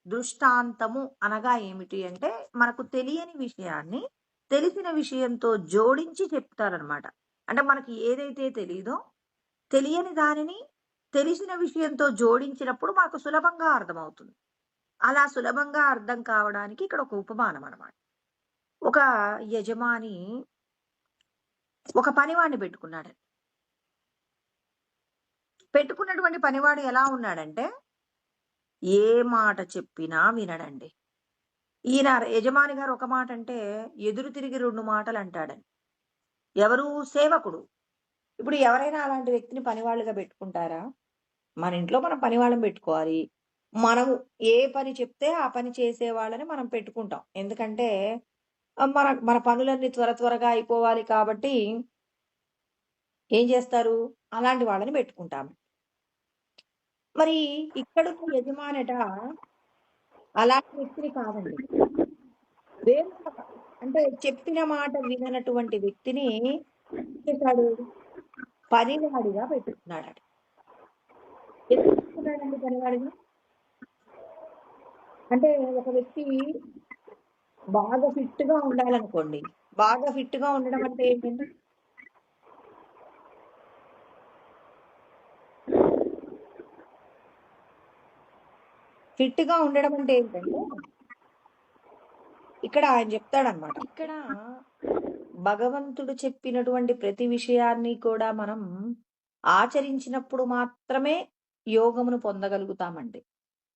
దృష్టాంతము అనగా ఏమిటి అంటే, మనకు తెలియని విషయాన్ని తెలిసిన విషయంతో జోడించి చెప్తారనమాట. అంటే మనకి ఏదైతే తెలీదో తెలియని దానిని తెలిసిన విషయంతో జోడించినప్పుడు మనకు సులభంగా అర్థమవుతుంది. అలా సులభంగా అర్థం కావడానికి ఇక్కడ ఒక ఉపమానం అనమాట. ఒక యజమాని ఒక పనివాడిని పెట్టుకున్నటువంటి పనివాడు ఎలా ఉన్నాడంటే, ఏ మాట చెప్పినా వినడండి. ఈయన యజమాని గారు ఒక మాట అంటే ఎదురు తిరిగి 2 మాటలు అంటాడని. ఎవరు? సేవకుడు. ఇప్పుడు ఎవరైనా అలాంటి వ్యక్తిని పనివాళ్ళుగా పెట్టుకుంటారా? మన ఇంట్లో మనం పనివాళ్ళని పెట్టుకోవాలి. మనం ఏ పని చెప్తే ఆ పని చేసే వాళ్ళని మనం పెట్టుకుంటాం. ఎందుకంటే మన మన పనులన్నీ త్వరగా అయిపోవాలి కాబట్టి ఏం చేస్తారు? అలాంటి వాళ్ళని పెట్టుకుంటాం. మరి ఇక్కడున్న యజమానట అలాంటి వ్యక్తిని కాదండి. అంటే చెప్పిన మాట విననటువంటి వ్యక్తిని చేశాడు, పనివాడిగా పెట్టుకున్నాడట. ఎందుకు పెట్టుకున్నాడండి పనివాడిగా? అంటే ఒక వ్యక్తి బాగా ఫిట్ గా ఉండాలనుకోండి. బాగా ఫిట్ గా ఉండడం అంటే ఏంటంటే, ఫిట్ గా ఉండడం అంటే ఏంటంటే, ఇక్కడ ఆయన చెప్తాడనమాట. ఇక్కడ భగవంతుడు చెప్పినటువంటి ప్రతి విషయాన్ని కూడా మనం ఆచరించినప్పుడు మాత్రమే యోగమును పొందగలుగుతామండి.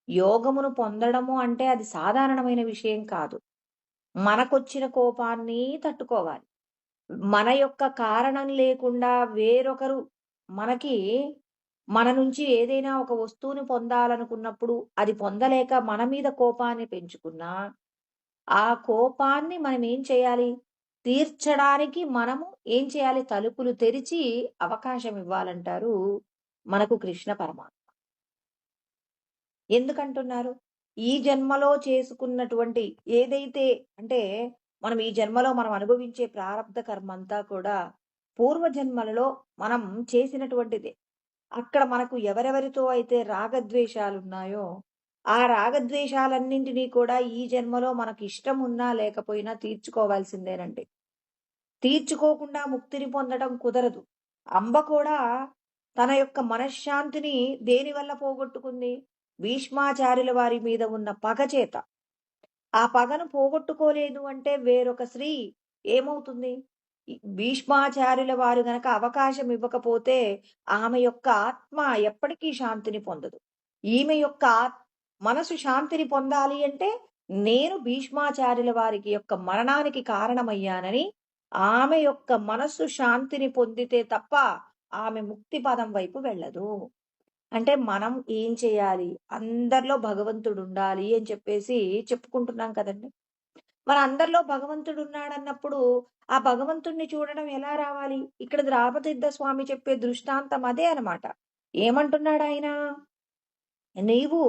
యోగమును పొందడము అంటే అది సాధారణమైన విషయం కాదు. మనకొచ్చిన కోపాన్ని తట్టుకోవాలి. మన యొక్క కారణం లేకుండా వేరొకరు మన నుంచి ఏదైనా ఒక వస్తువుని పొందాలనుకున్నప్పుడు అది పొందలేక మన మీద కోపాన్ని పెంచుకున్నా, ఆ కోపాన్ని మనం ఏం చేయాలి? తీర్చడానికి మనము ఏం చేయాలి? తలుపులు తెరిచి అవకాశం ఇవ్వాలంటారు మనకు కృష్ణ పరమాత్మ. ఎందుకంటున్నారు? ఈ జన్మలో చేసుకున్నటువంటి ఏదైతే అంటే మనం ఈ జన్మలో మనం అనుభవించే ప్రారబ్ధ కర్మ అంతా కూడా పూర్వజన్మలలో మనం చేసినటువంటిదే. అక్కడ మనకు ఎవరెవరితో అయితే రాగద్వేషాలున్నాయో ఆ రాగద్వేషాలన్నింటినీ కూడా ఈ జన్మలో మనకి ఇష్టం ఉన్నా లేకపోయినా తీర్చుకోవాల్సిందేనండి. తీర్చుకోకుండా ముక్తిని పొందడం కుదరదు. అంబ కూడా తన యొక్క మనశ్శాంతిని దేనివల్ల పోగొట్టుకుంది? భీష్మాచార్యుల వారి మీద ఉన్న పగ చేత. ఆ పగను పోగొట్టుకోలేదు అంటే వేరొక స్త్రీ ఏమవుతుంది? భీష్మాచార్యుల వారు గనక అవకాశం ఇవ్వకపోతే ఆమె యొక్క ఆత్మ ఎప్పటికీ శాంతిని పొందదు. ఈమె యొక్క మనసు శాంతిని పొందాలి అంటే నేను భీష్మాచార్యుల వారికి యొక్క మరణానికి కారణమయ్యానని ఆమె యొక్క మనస్సు శాంతిని పొందితే తప్ప ఆమె ముక్తి పదం వైపు వెళ్ళదు. అంటే మనం ఏం చేయాలి? అందరిలో భగవంతుడుండాలి అని చెప్పేసి చెప్పుకుంటున్నాం కదండీ! మరి అందరిలో భగవంతుడున్నాడన్నప్పుడు, ఆ భగవంతుడిని చూడడం ఎలా రావాలి? ఇక్కడ రామతీర్థ స్వామి చెప్పే దృష్టాంతం అదే అనమాట. ఏమంటున్నాడాయన? నీవు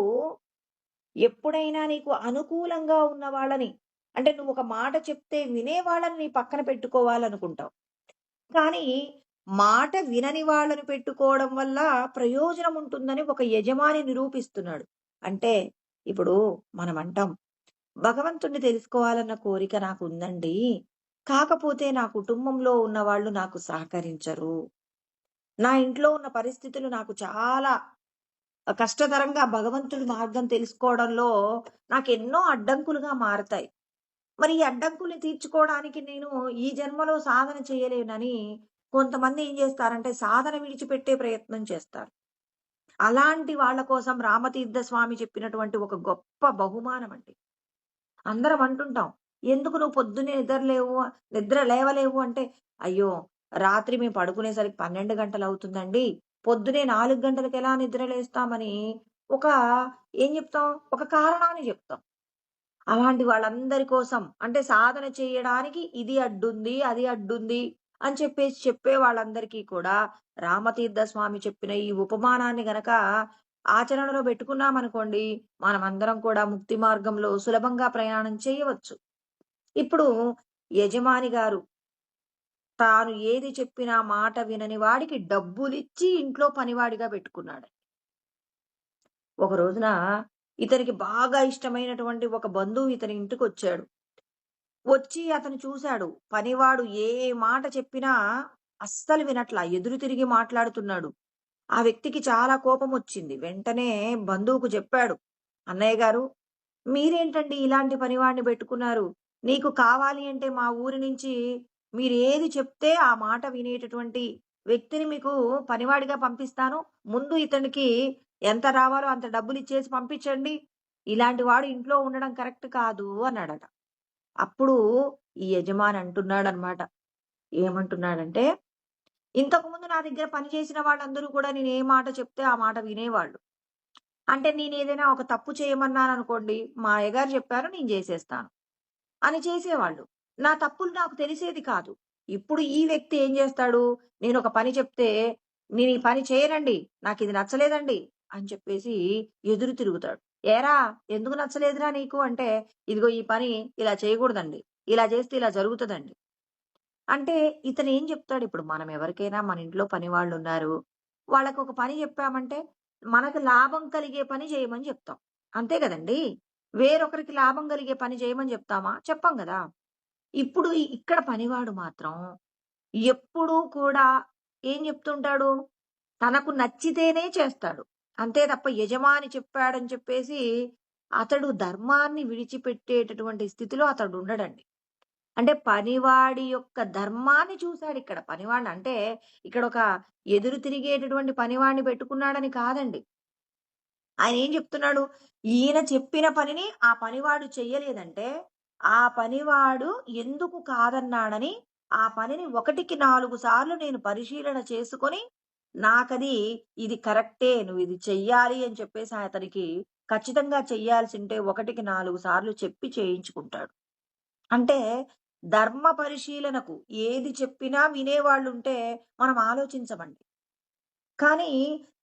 ఎప్పుడైనా నీకు అనుకూలంగా ఉన్న వాళ్ళని, అంటే నువ్వు ఒక మాట చెప్తే వినేవాళ్ళని నీ పక్కన పెట్టుకోవాలనుకుంటావు. కానీ మాట వినని వాళ్ళని పెట్టుకోవడం వల్ల ప్రయోజనం ఉంటుందని ఒక యజమాని నిరూపిస్తున్నాడు. అంటే ఇప్పుడు మనం అంటాం, భగవంతుడిని తెలుసుకోవాలన్న కోరిక నాకుందండి. కాకపోతే నా కుటుంబంలో ఉన్నవాళ్ళు నాకు సహకరించరు. నా ఇంట్లో ఉన్న పరిస్థితులు నాకు చాలా కష్టతరంగా భగవంతుడి మార్గం తెలుసుకోవడంలో నాకెన్నో అడ్డంకులుగా మారతాయి. మరి ఈ అడ్డంకుల్ని తీర్చుకోవడానికి నేను ఈ జన్మలో సాధన చేయలేనని కొంతమంది ఏం చేస్తారంటే సాధన విడిచిపెట్టే ప్రయత్నం చేస్తారు. అలాంటి వాళ్ళ కోసం రామతీర్థ స్వామి చెప్పినటువంటి ఒక గొప్ప బహుమానం అండి. అందరం అంటుంటాం, ఎందుకు నువ్వు పొద్దున్నే నిద్ర లేవలేవు అంటే, అయ్యో! రాత్రి మేము పడుకునేసరికి 12 గంటలవుతుందండి. పొద్దున్నే 4 గంటలకెలా నిద్ర లేస్తామని ఒక ఏం చెప్తాం? ఒక కారణాన్ని చెప్తాం. అలాంటి వాళ్ళందరి కోసం అంటే సాధన చేయడానికి ఇది అడ్డుంది, అది అడ్డుంది అని చెప్పేసి చెప్పే వాళ్ళందరికీ కూడా రామతీర్థ స్వామి చెప్పిన ఈ ఉపమానాన్ని గనక ఆచరణలో పెట్టుకున్నామనుకోండి, మనమందరం కూడా ముక్తి మార్గంలో సులభంగా ప్రయాణం చేయవచ్చు. ఇప్పుడు యజమాని గారు తాను ఏది చెప్పినా మాట వినని వాడికి డబ్బులిచ్చి ఇంట్లో పనివాడిగా పెట్టుకున్నాడు. ఒక రోజున ఇతనికి బాగా ఇష్టమైనటువంటి ఒక బంధువు ఇతని ఇంటికొచ్చాడు. వచ్చి అతను చూసాడు. పనివాడు ఏ మాట చెప్పినా అస్సలు వినట్లా. ఎదురు తిరిగి మాట్లాడుతున్నాడు. ఆ వ్యక్తికి చాలా కోపమొచ్చింది. వెంటనే బంధువుకు చెప్పాడు. "అన్నయ్య గారు, మీరేంటండి ఇలాంటి పనివాడిని పెట్టుకున్నారు? నీకు కావాలి అంటే మా ఊరి నుంచి మీరేది చెప్తే ఆ మాట వినేటటువంటి వ్యక్తిని మీకు పనివాడిగా పంపిస్తాను. ముందు ఇతనికి ఎంత రావాలో అంత డబ్బులిచ్చేసి పంపించండి. ఇలాంటి వాడు ఇంట్లో ఉండడం కరెక్ట్ కాదు" అన్నాడట. అప్పుడు ఈ యజమాని అంటున్నాడనమాట. ఏమంటున్నాడంటే, "ఇంతకుముందు నా దగ్గర పని చేసిన వాళ్ళందరూ కూడా నేను ఏ మాట చెప్తే ఆ మాట వినేవాళ్ళు. అంటే నేనేదైనా ఒక తప్పు చేయమన్నాననుకోండి, మా అయ్యగారు చెప్పారు నేను జేసేస్తాను" అని చేసేవాళ్ళు. నా తప్పులు నాకు తెలిసేది కాదు. ఇప్పుడు ఈ వ్యక్తి ఏం జేస్తాడు, నేనొక పని చెప్తే, "నేను ఈ పని చేయనండి. నాకిది నచ్చలేదండి" అని చెప్పేసి ఎదురు తిరుగుతాడు. "ఏరా ఎందుకు నచ్చలేదురా నీకు" అంటే, "ఇదిగో ఈ పని ఇలా చేయకూడదండి. ఇలా చేస్తే ఇలా జరుగుతదండి." అంటే ఇతనేం జెప్తాడు, ఇప్పుడు మనం ఎవరికైనా మన ఇంట్లో పనివాళ్ళున్నారు. వాళ్ళకొక పని జెప్పామంటే, మనకు లాభం కలిగే పని జేయమని జెప్తాం. అంతే గదండీ! వేరొకరికి లాభం కలిగే పని జేయమని జెప్తామా? చెప్పం గదా! ఇప్పుడు ఇక్కడ పనివాడు మాత్రం ఎప్పుడూ కూడా ఏం జెప్తుంటాడు? తనకు నచ్చితేనే చేస్తాడు. అంతే తప్ప యజమాని చెప్పాడని చెప్పేసి అతడు ధర్మాన్ని విడిచిపెట్టేటటువంటి స్థితిలో అతడుండడండి. అంటే పనివాడి యొక్క ధర్మాన్ని చూసాడిక్కడ. పనివాడిని అంటే ఇక్కడొక ఎదురు తిరిగేటటువంటి పనివాడిని పెట్టుకున్నాడని కాదండి. ఆయనేం చెప్తున్నాడు? ఈయన చెప్పిన పనిని ఆ పనివాడు చెయ్యలేదంటే, ఆ పనివాడు ఎందుకు కాదన్నాడని, ఆ పనిని 1కి 4 సార్లు నేను పరిశీలన చేసుకొని, నాకది ఇది కరెక్టే, నువ్విది చెయ్యాలి అని చెప్పేసి అతనికి ఖచ్చితంగా చెయ్యాల్సుంటే 1కి 4 సార్లు చెప్పి చేయించుకుంటాడు. అంటే ధర్మ పరిశీలనకు ఏది చెప్పినా వినేవాళ్ళుంటే మనం ఆలోచించమండి. కానీ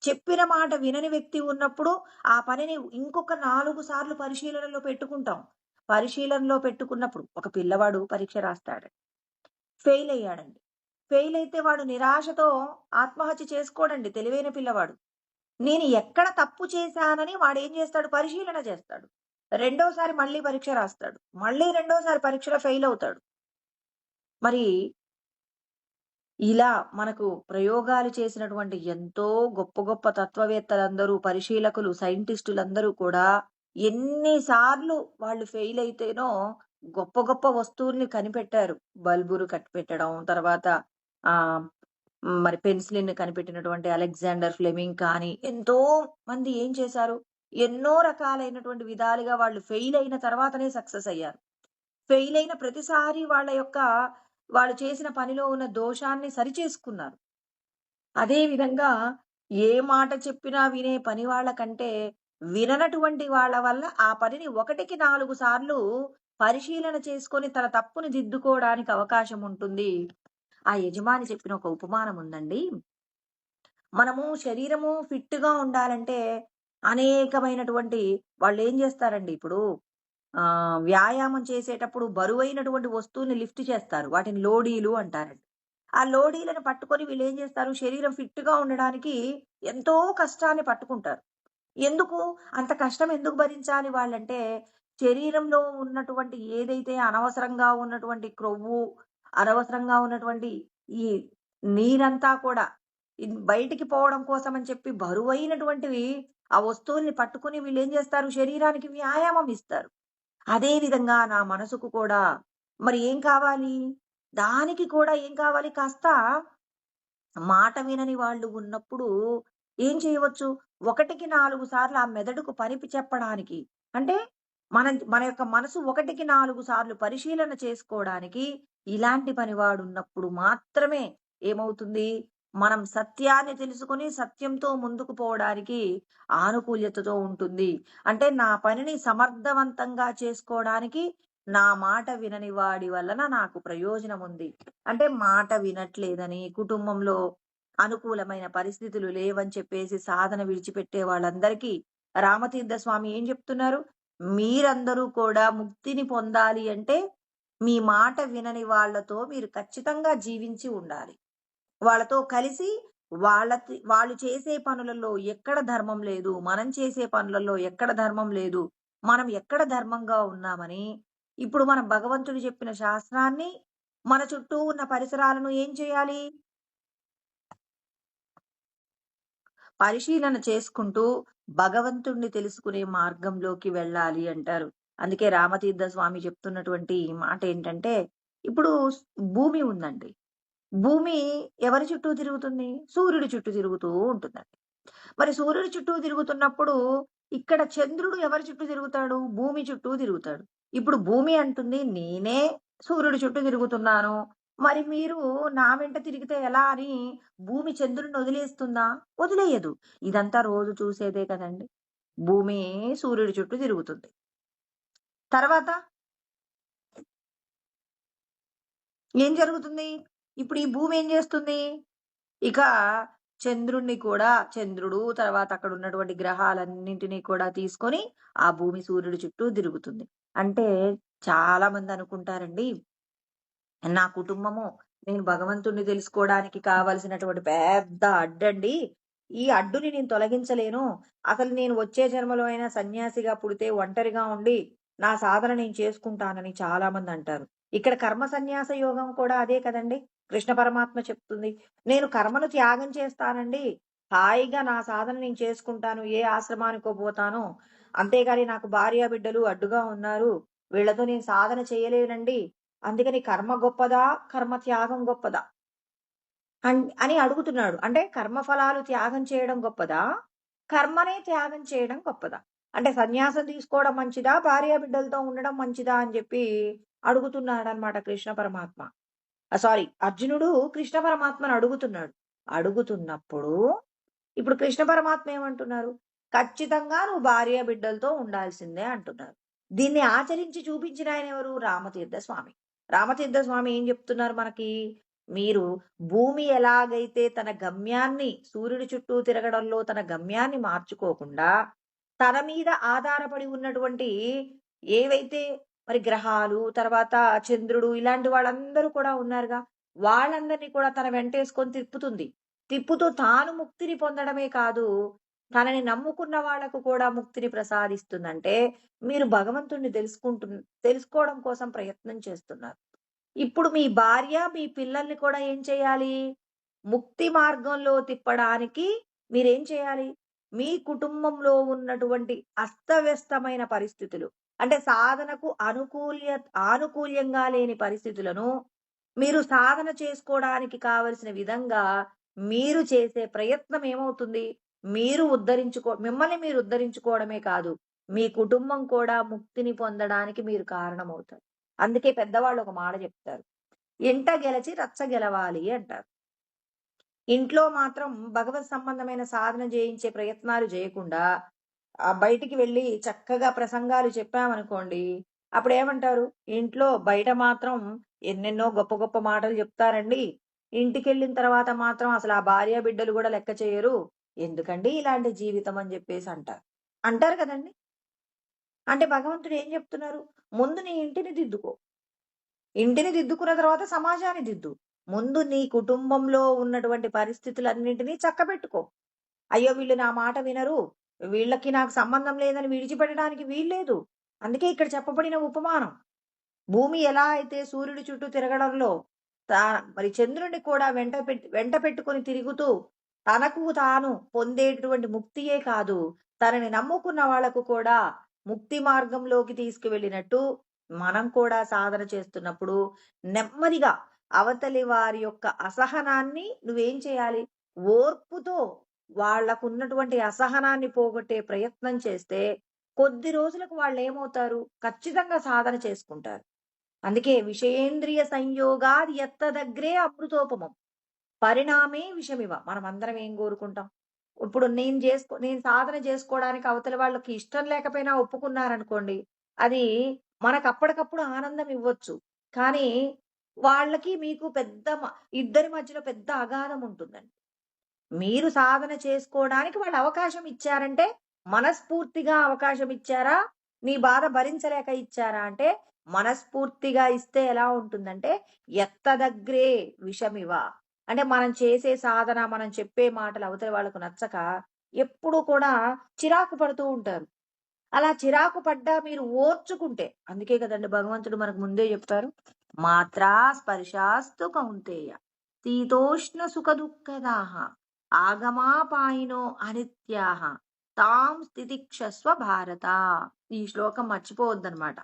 చెప్పిన మాట వినని వ్యక్తి ఉన్నప్పుడు ఆ పనిని ఇంకొక 4 సార్లు పరిశీలనలో పెట్టుకుంటాం. పరిశీలనలో పెట్టుకున్నప్పుడు ఒక పిల్లవాడు పరీక్ష రాస్తాడు. ఫెయిల్ అయ్యాడండి. ఫెయిల్ అయితే వాడు నిరాశతో ఆత్మహత్య చేసుకోడండి తెలివైన పిల్లవాడు. నేను ఎక్కడ తప్పు చేశానని వాడేం చేస్తాడు? పరిశీలన చేస్తాడు. రెండోసారి మళ్ళీ పరీక్ష రాస్తాడు. మళ్ళీ రెండోసారి పరీక్షలో ఫెయిల్ అవుతాడు. మరి ఇలా మనకు ప్రయోగాలు చేసినటువంటి ఎంతో గొప్ప గొప్ప తత్వవేత్తలందరూ, పరిశీలకులు, సైంటిస్టులందరూ కూడా ఎన్ని సార్లు వాళ్ళు ఫెయిల్ అయితేనో గొప్ప గొప్ప వస్తువుల్ని కనిపెట్టారు. బల్బులు కనిపెట్టడం, తర్వాత ఆహ్, మరి పెన్సిలిన్‌ని కనిపెట్టినటువంటి అలెగ్జాండర్ ఫ్లెమింగ్ కానీ, ఎంతో మంది ఏం చేశారు? ఎన్నో రకాలైనటువంటి విధాలుగా వాళ్ళు ఫెయిల్ అయిన తర్వాతనే సక్సెస్ అయ్యారు. ఫెయిల్ అయిన ప్రతిసారి వాళ్ళు చేసిన పనిలో ఉన్న దోషాన్ని సరిచేసుకున్నారు. అదే విధంగా ఏ మాట చెప్పినా వినే పని వాళ్ళ కంటే, విననటువంటి వాళ్ళ వల్ల ఆ పనిని 1కి 4 సార్లు పరిశీలన చేసుకొని తన తప్పుని దిద్దుకోవడానికి అవకాశం ఉంటుంది. ఆ యజమాని చెప్పిన ఒక ఉపమానం ఉందండి. మనము శరీరము ఫిట్‌గా ఉండాలంటే అనేకమైనటువంటి వాళ్ళేం జేస్తారండి ఇప్పుడు వ్యాయామం చేసేటప్పుడు బరువైనటువంటి వస్తువుని లిఫ్ట్ చేస్తారు. వాటిని లోడీలు అంటారండి. ఆ లోడీలను పట్టుకొని వీళ్ళేం చేస్తారు, శరీరం ఫిట్‌గా ఉండడానికి ఎంతో కష్టాన్ని పట్టుకుంటారు. ఎందుకు? అంత కష్టం ఎందుకు భరించాలి వాళ్ళంటే, శరీరంలో ఉన్నటువంటి ఏదైతే అనవసరంగా ఉన్నటువంటి క్రొవ్వు, అనవసరంగా ఉన్నటువంటి ఈ నీరంతా కూడా బయటికి పోవడం కోసమని చెప్పి బరువైనటువంటివి ఆ వస్తువుల్ని పట్టుకొని వీళ్ళేం చేస్తారు, శరీరానికి వ్యాయామం ఇస్తారు. అదే విధంగా నా మనసుకు కూడా మరి ఏం కావాలి? దానికి కూడా ఏం కావాలి? కాస్త మాట వినని వాళ్ళు ఉన్నప్పుడు ఏం చేయవచ్చు? 1కి 4 సార్లు ఆ మెదడుకు చెప్పడానికి. అంటే మన యొక్క మనసు 1కి 4 సార్లు పరిశీలన చేసుకోవడానికి ఇలాంటి పనివాడున్నప్పుడు మాత్రమే ఏమవుతుంది? మనం సత్యాన్ని తెలుసుకొని సత్యంతో ముందుకు పోవడానికి ఆనుకూల్యతతో ఉంటుంది. అంటే నా పనిని సమర్థవంతంగా చేసుకోవడానికి నా మాట వినని వాడి వలన నాకు ప్రయోజనముంది. అంటే మాట వినట్లేదని, కుటుంబంలో అనుకూలమైన పరిస్థితులు లేవని చెప్పేసి సాధన విడిచిపెట్టే వాళ్ళందరికీ రామతీర్థ స్వామి ఏం చెప్తున్నారు? మీరందరూ కూడా ముక్తిని పొందాలి అంటే, మీ మాట వినని వాళ్ళతో మీరు ఖచ్చితంగా జీవించి ఉండాలి. వాళ్ళతో కలిసి వాళ్ళు చేసే పనులలో ఎక్కడ ధర్మం లేదు, మనం చేసే పనులలో ఎక్కడ ధర్మం లేదు, మనం ఎక్కడ ధర్మంగా ఉన్నామని, ఇప్పుడు మనం భగవంతుడు చెప్పిన శాస్త్రాన్ని, మన చుట్టూ ఉన్న పరిసరాలను ఏం చేయాలి? పరిశీలన చేసుకుంటూ భగవంతుణ్ణి తెలుసుకునే మార్గంలోకి వెళ్ళాలి అంటారు. అందుకే రామతీర్థ స్వామి చెప్తున్నటువంటి మాట ఏంటంటే, ఇప్పుడు భూమి ఉందండి. భూమి ఎవరి చుట్టూ తిరుగుతుంది? సూర్యుడి చుట్టూ తిరుగుతూ ఉంటుందండి. మరి సూర్యుడి చుట్టూ తిరుగుతున్నప్పుడు ఇక్కడ చంద్రుడు ఎవరి చుట్టూ తిరుగుతాడు? భూమి చుట్టూ తిరుగుతాడు. ఇప్పుడు భూమి అంటుంది నేనే సూర్యుడి చుట్టూ తిరుగుతున్నాను. మరి మీరు నా వెంట తిరిగితే ఎలా అని భూమి చంద్రుడిని వదిలేస్తుందా? వదిలేయదు. ఇదంతా రోజు చూసేదే కదండీ! భూమి సూర్యుడి చుట్టూ తిరుగుతుంది. తర్వాత ఏం జరుగుతుంది? ఇప్పుడు ఈ భూమి ఏం చేస్తుంది? ఇక చంద్రుడు తర్వాత అక్కడ ఉన్నటువంటి గ్రహాలన్నింటినీ కూడా తీసుకొని ఆ భూమి సూర్యుడి చుట్టూ తిరుగుతుంది. అంటే చాలా మంది అనుకుంటారండి, నా కుటుంబము నేను భగవంతుడిని తెలుసుకోవడానికి కావలసినటువంటి పెద్ద అడ్డండి. ఈ అడ్డుని నేను తొలగించలేను. అసలు నేను వచ్చే జన్మలో అయినా సన్యాసిగా పుడితే ఒంటరిగా ఉండి నా సాధన నేను చేసుకుంటానని చాలా మంది అంటారు. ఇక్కడ కర్మ సన్యాస యోగం కూడా అదే కదండీ! కృష్ణ పరమాత్మ చెప్తుంది. నేను కర్మను త్యాగం చేస్తానండి. హాయిగా నా సాధన నేను చేసుకుంటాను. ఏ ఆశ్రమానికో పోతాను. అంతేగాని నాకు భార్య బిడ్డలు అడ్డుగా ఉన్నారు. వీళ్ళతో నేను సాధన చేయలేనండి. అందుకని కర్మ గొప్పదా? కర్మ త్యాగం గొప్పదా? అని అడుగుతున్నాడు. అంటే కర్మ ఫలాలు త్యాగం చేయడం గొప్పదా? కర్మనే త్యాగం చేయడం గొప్పదా? అంటే సన్యాసం తీసుకోవడం మంచిదా? భార్యాబిడ్డలతో ఉండడం మంచిదా? అని చెప్పి అడుగుతున్నాడనమాట కృష్ణ పరమాత్మ. సారీ, అర్జునుడు కృష్ణ పరమాత్మను అడుగుతున్నాడు. అడుగుతున్నప్పుడు ఇప్పుడు కృష్ణ పరమాత్మ ఏమంటున్నారు? ఖచ్చితంగా నువ్వు భార్యాబిడ్డలతో ఉండాల్సిందే అంటున్నారు. దీన్ని ఆచరించి చూపించిన ఆయన ఎవరు? రామతీర్థ స్వామి. రామతీర్థ స్వామి ఏం చెప్తున్నారు మనకి? మీరు భూమి ఎలాగైతే తన గమ్యాన్ని సూర్యుడి చుట్టూ తిరగడంలో తన గమ్యాన్ని మార్చుకోకుండా తన మీద ఆధారపడి ఉన్నటువంటి ఏవైతే మరి గ్రహాలు, తర్వాత చంద్రుడు ఇలాంటి వాళ్ళందరూ కూడా ఉన్నారుగా, వాళ్ళందరినీ కూడా తన వెంటేసుకొని తిప్పుతుంది. తిప్పుతూ తాను ముక్తిని పొందడమే కాదు, తనని నమ్ముకున్న వాళ్ళకు కూడా ముక్తిని ప్రసాదిస్తుందంటే మీరు భగవంతుడిని తెలుసుకోవడం కోసం ప్రయత్నం చేస్తున్నారు. ఇప్పుడు మీ భార్య, మీ పిల్లల్ని కూడా ఏం చేయాలి? ముక్తి మార్గంలో తిప్పడానికి మీరేం చేయాలి? మీ కుటుంబంలో ఉన్నటువంటి అస్తవ్యస్తమైన పరిస్థితులు, అంటే సాధనకు ఆనుకూల్యంగా లేని పరిస్థితులను మీరు సాధన చేసుకోవడానికి కావలసిన విధంగా మీరు చేసే ప్రయత్నం ఏమవుతుంది? మిమ్మల్ని మీరు ఉద్ధరించుకోవడమే కాదు, మీ కుటుంబం కూడా ముక్తిని పొందడానికి మీరు కారణమవుతారు. అందుకే పెద్దవాళ్ళు ఒక మాట చెప్తారు. ఇంట గెలచి రచ్చ గెలవాలి అంటారు. ఇంట్లో మాత్రం భగవత్ సంబంధమైన సాధన చేయించే ప్రయత్నాలు చేయకుండా బయటికి వెళ్ళి చక్కగా ప్రసంగాలు చెప్పామనుకోండి, అప్పుడేమంటారు? బయట మాత్రం ఎన్నెన్నో గొప్ప గొప్ప మాటలు చెప్తారండి. ఇంటికెళ్ళిన తర్వాత మాత్రం అసలు ఆ భార్య బిడ్డలు కూడా లెక్క చేయరు. ఎందుకండి ఇలాంటి జీవితం అని చెప్పేసి అంటారు. అంటారు కదండి. అంటే భగవంతుడు ఏం చెప్తున్నారు? ముందు నీ ఇంటిని దిద్దుకో. ఇంటిని దిద్దుకున్న తర్వాత సమాజాన్ని దిద్దు. ముందు నీ కుటుంబంలో ఉన్నటువంటి పరిస్థితులన్నింటినీ చక్కబెట్టుకో. అయ్యో వీళ్ళు నా మాట వినరు, వీళ్ళకి నాకు సంబంధం లేదని విడిచిపెట్టడానికి వీల్లేదు. అందుకే ఇక్కడ చెప్పబడిన ఉపమానం. భూమి ఎలా అయితే సూర్యుడి చుట్టూ తిరగడంలో మరి చంద్రుడిని కూడా వెంట పెట్టుకొని తిరుగుతూ తనకు తాను పొందేటటువంటి ముక్తియే కాదు, తనని నమ్ముకున్న వాళ్లకు కూడా ముక్తి మార్గంలోకి తీసుకువెళ్ళినట్టు మనం కూడా సాధన చేస్తున్నప్పుడు నెమ్మదిగా అవతలి వారి యొక్క అసహనాన్ని నువ్వేం చేయాలి? ఓర్పుతో వాళ్లకున్నటువంటి అసహనాన్ని పోగొట్టే ప్రయత్నం చేస్తే కొద్ది రోజులకు వాళ్ళు ఏమవుతారు? ఖచ్చితంగా సాధన చేసుకుంటారు. అందుకే విషయేంద్రియ సంయోగాది ఎత్తదగ్రే అమృతోపమం పరిణామే విషమివ. మనం అందరం ఏం కోరుకుంటాం? ఇప్పుడు నేను సాధన చేసుకోవడానికి అవతలి వాళ్ళకి ఇష్టం లేకపోయినా ఒప్పుకున్నారనుకోండి, అది మనకు అప్పటికప్పుడు ఆనందం ఇవ్వచ్చు. కానీ వాళ్ళకి మీకు ఇద్దరి మధ్యలో పెద్ద అగాధం ఉంటుందండి. మీరు సాధన చేసుకోవడానికి వాళ్ళు అవకాశం ఇచ్చారంటే మనస్ఫూర్తిగా అవకాశం ఇచ్చారా? నీ బాధ భరించలేక ఇచ్చారా? అంటే మనస్ఫూర్తిగా ఇస్తే ఎలా ఉంటుందంటే ఎత్తదగ్రే విషమివ. అంటే మనం చేసే సాధన, మనం చెప్పే మాటలు అవతలి వాళ్ళకు నచ్చక ఎప్పుడు కూడా చిరాకు పడుతూ ఉంటారు. అలా చిరాకు పడ్డా మీరు ఓర్చుకుంటే, అందుకే కదండి భగవంతుడు మనకు ముందే చెప్తారు, మాత్రా స్పర్శాస్తు కౌంతేయ శీతోష్ణ సుఖ దుఃఖదాహ ఆగమాపాయినో అనిత్యాహ తాం స్థితిక్షస్వ భారత. ఈ శ్లోకం మర్చిపోవద్దనమాట.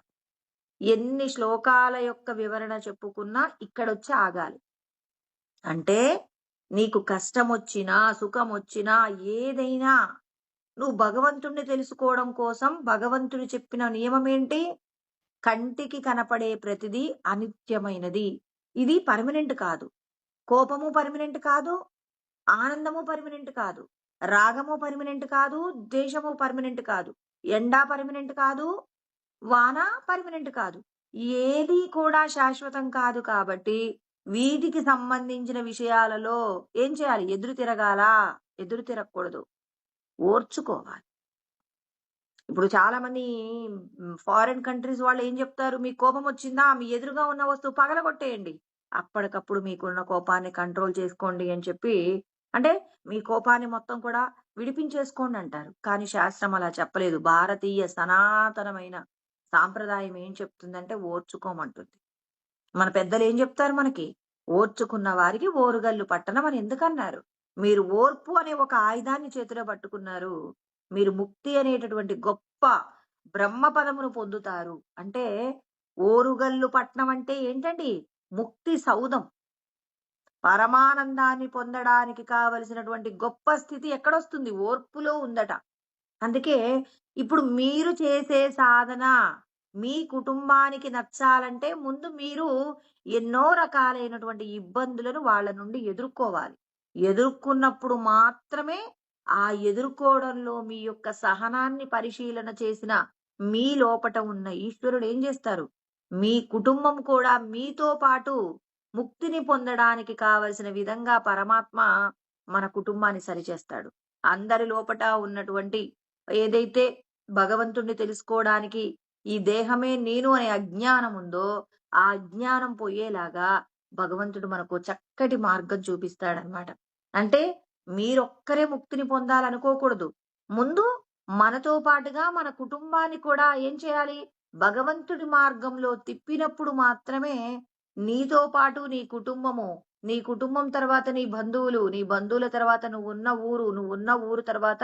ఎన్ని శ్లోకాల యొక్క వివరణ చెప్పుకున్నా ఇక్కడొచ్చి ఆగాలి. అంటే నీకు కష్టం వచ్చినా సుఖం వచ్చినా ఏదైనా నువ్వు భగవంతుణ్ణి తెలుసుకోవడం కోసం భగవంతుడు చెప్పిన నియమం ఏంటి? కంటికి కనపడే ప్రతిదీ అనిత్యమైనది. ఇది పర్మనెంట్ కాదు. కోపము పర్మనెంట్ కాదు, ఆనందము పర్మనెంట్ కాదు, రాగము పర్మనెంట్ కాదు, ద్వేషము పర్మనెంట్ కాదు, ఎండ పర్మనెంట్ కాదు, వాన పర్మనెంట్ కాదు. ఏది కూడా శాశ్వతం కాదు. కాబట్టి వీటికి సంబంధించిన విషయాలలో ఏం చేయాలి? ఎదురు తిరగకూడదు, ఓర్చుకోవాలి. ఇప్పుడు చాలా మంది ఫారిన్ కంట్రీస్ వాళ్ళు ఏం చెప్తారు? మీ కోపం వచ్చిందా, మీ ఎదురుగా ఉన్న వస్తువు పగలగొట్టేయండి, అప్పటికప్పుడు మీకున్న కోపాన్ని కంట్రోల్ చేసుకోండి అని చెప్పి, అంటే మీ కోపాన్ని మొత్తం కూడా విడిపించేసుకోండి అంటారు. కానీ శాస్త్రం అలా చెప్పలేదు. భారతీయ సనాతనమైన సాంప్రదాయం ఏం చెప్తుందంటే ఓర్చుకోమంటుంది. మన పెద్దలు ఏం చెప్తారు మనకి? ఓర్చుకున్న వారికి ఓరుగల్లు పట్టణం అని ఎందుకన్నారు? మీరు ఓర్పు అనే ఒక ఆయుధాన్ని చేతిలో పట్టుకున్నారు, మీరు ముక్తి అనేటటువంటి గొప్ప బ్రహ్మ పదమును పొందుతారు. అంటే ఓరుగల్లు పట్నం అంటే ఏంటండి? ముక్తి సౌధం. పరమానందాన్ని పొందడానికి కావలసినటువంటి గొప్ప స్థితి ఎక్కడొస్తుంది? ఓర్పులో ఉందట. అందుకే ఇప్పుడు మీరు చేసే సాధన మీ కుటుంబానికి నచ్చాలంటే ముందు మీరు ఎన్నో రకాలైనటువంటి ఇబ్బందులను వాళ్ళ నుండి ఎదుర్కోవాలి. ఎదుర్కొన్నప్పుడు మాత్రమే ఆ ఎదుర్కోవడంలో మీ యొక్క సహనాన్ని పరిశీలన చేసిన మీ లోపట ఉన్న ఈశ్వరుడు ఏం చేస్తారు? మీ కుటుంబం కూడా మీతో పాటు ముక్తిని పొందడానికి కావలసిన విధంగా పరమాత్మ మన కుటుంబాన్ని సరిచేస్తాడు. అందరి లోపట ఉన్నటువంటి ఏదైతే భగవంతుణ్ణి తెలుసుకోవడానికి ఈ దేహమే నేను అనే అజ్ఞానం ఉందో ఆ అజ్ఞానం పోయేలాగా భగవంతుడు మనకు చక్కటి మార్గం చూపిస్తాడనమాట. అంటే మీరొక్కరే ముక్తిని పొందాలనుకోకూడదు. ముందు మనతో పాటుగా మన కుటుంబాన్ని కూడా ఏం చేయాలి? భగవంతుడి మార్గంలో తిప్పినప్పుడు మాత్రమే నీతో పాటు నీ కుటుంబం తర్వాత నీ బంధువులు, నీ బంధువుల తర్వాత నువ్వున్న ఊరు తర్వాత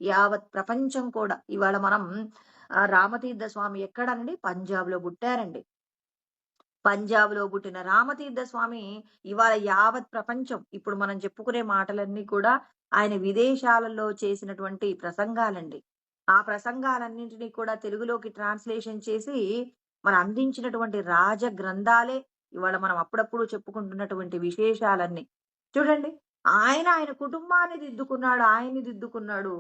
యావత్ ప్రపంచం కూడా. ఇవాళ మనం రామతీర్థ స్వామి ఎక్కడనండి? పంజాబ్‌లో పుట్టారండి. పంజాబ్‌లో పుట్టిన రామతీర్థ స్వామి ఇవాళ యావత్ ప్రపంచం ఇప్పుడు మనం చెప్పుకునే మాటలన్నీ కూడా ఆయన విదేశాలలో చేసినటువంటి ప్రసంగాలండి. ఆ ప్రసంగాలన్నింటినీ కూడా తెలుగులోకి ట్రాన్స్‌లేషన్ చేసి మన అందించినటువంటి రాజ గ్రంథాలే ఇవాళ మనం అప్పుడప్పుడు చెప్పుకుంటున్నటువంటి విశేషాలన్నీ. చూడండి ఆయన కుటుంబాన్ని దిద్దుకున్నాడు. ఆయన్ని దిద్దుకున్నాడు.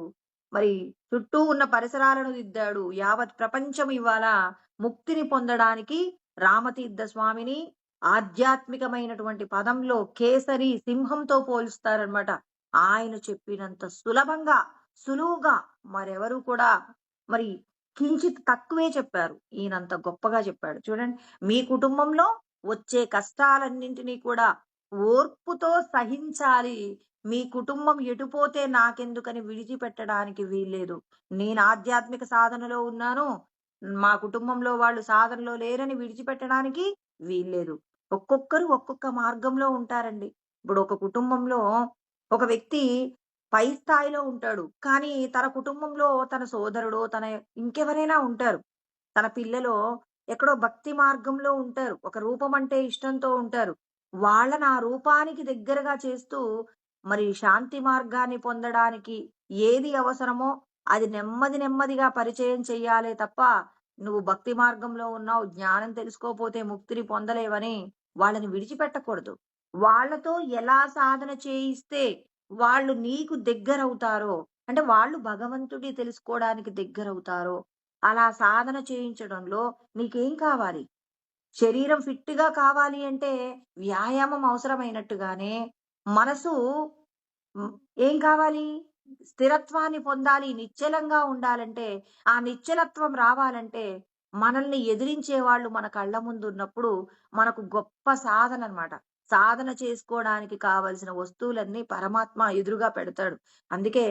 మరి చుట్టూ ఉన్న పరిసరాలను దిద్దాడు. యావత్ ప్రపంచం ఇవాళ ముక్తిని పొందడానికి రామతీర్థ స్వామిని ఆధ్యాత్మికమైనటువంటి పదంలో కేసరి సింహంతో పోలుస్తారనమాట. ఆయన చెప్పినంత సులువుగా మరెవరు కూడా మరి కించిత్ తక్కువే చెప్పారు. ఈయనంత గొప్పగా చెప్పాడు. చూడండి మీ కుటుంబంలో వచ్చే కష్టాలన్నింటినీ కూడా ఓర్పుతో సహించాలి. మీ కుటుంబం ఎటుపోతే నాకెందుకని విడిచిపెట్టడానికి వీల్లేదు. నేను ఆధ్యాత్మిక సాధనలో ఉన్నాను. మా కుటుంబంలో వాళ్ళు సాధనలో లేరని విడిచిపెట్టడానికి వీల్లేదు. ఒక్కొక్కరు ఒక్కొక్క మార్గంలో ఉంటారండి. ఇప్పుడు ఒక కుటుంబంలో ఒక వ్యక్తి పై స్థాయిలో ఉంటాడు. కానీ తన కుటుంబంలో తన సోదరుడో, ఇంకెవరైనా ఉంటారు. తన పిల్లలో ఎక్కడో భక్తి మార్గంలో ఉంటారు. ఒక రూపం అంటే ఇష్టంతో ఉంటారు. వాళ్ళని ఆ రూపానికి దగ్గరగా చేస్తూ మరి శాంతి మార్గాన్ని పొందడానికి ఏది అవసరమో అది నెమ్మదిగా పరిచయం చెయ్యాలే తప్ప, నువ్వు భక్తి మార్గంలో ఉన్నావు, జ్ఞానం తెలుసుకోపోతే ముక్తిని పొందలేవని వాళ్ళని విడిచిపెట్టకూడదు. వాళ్ళతో ఎలా సాధన చేయిస్తే వాళ్ళు నీకు దగ్గరవుతారో, అంటే వాళ్ళు భగవంతుడిని తెలుసుకోవడానికి దగ్గరవుతారో, అలా సాధన చేయించడంలో నీకేం కావాలి? శరీరం ఫిట్‌గా కావాలి అంటే వ్యాయామం అవసరమైనట్టుగానే మనసు హ్మ్. ఏం కావాలి? స్థిరత్వాన్ని పొందాలి. నిశ్చలంగా ఉండాలంటే, ఆ నిశ్చలత్వం రావాలంటే, మనల్ని ఎదిరించే వాళ్ళు మన కళ్ళ ముందున్నప్పుడు, మనకు గొప్ప సాధననమాట. సాధన చేసుకోవడానికి కావలసిన వస్తువులన్నీ పరమాత్మ ఎదురుగా పెడతాడు. అందుకే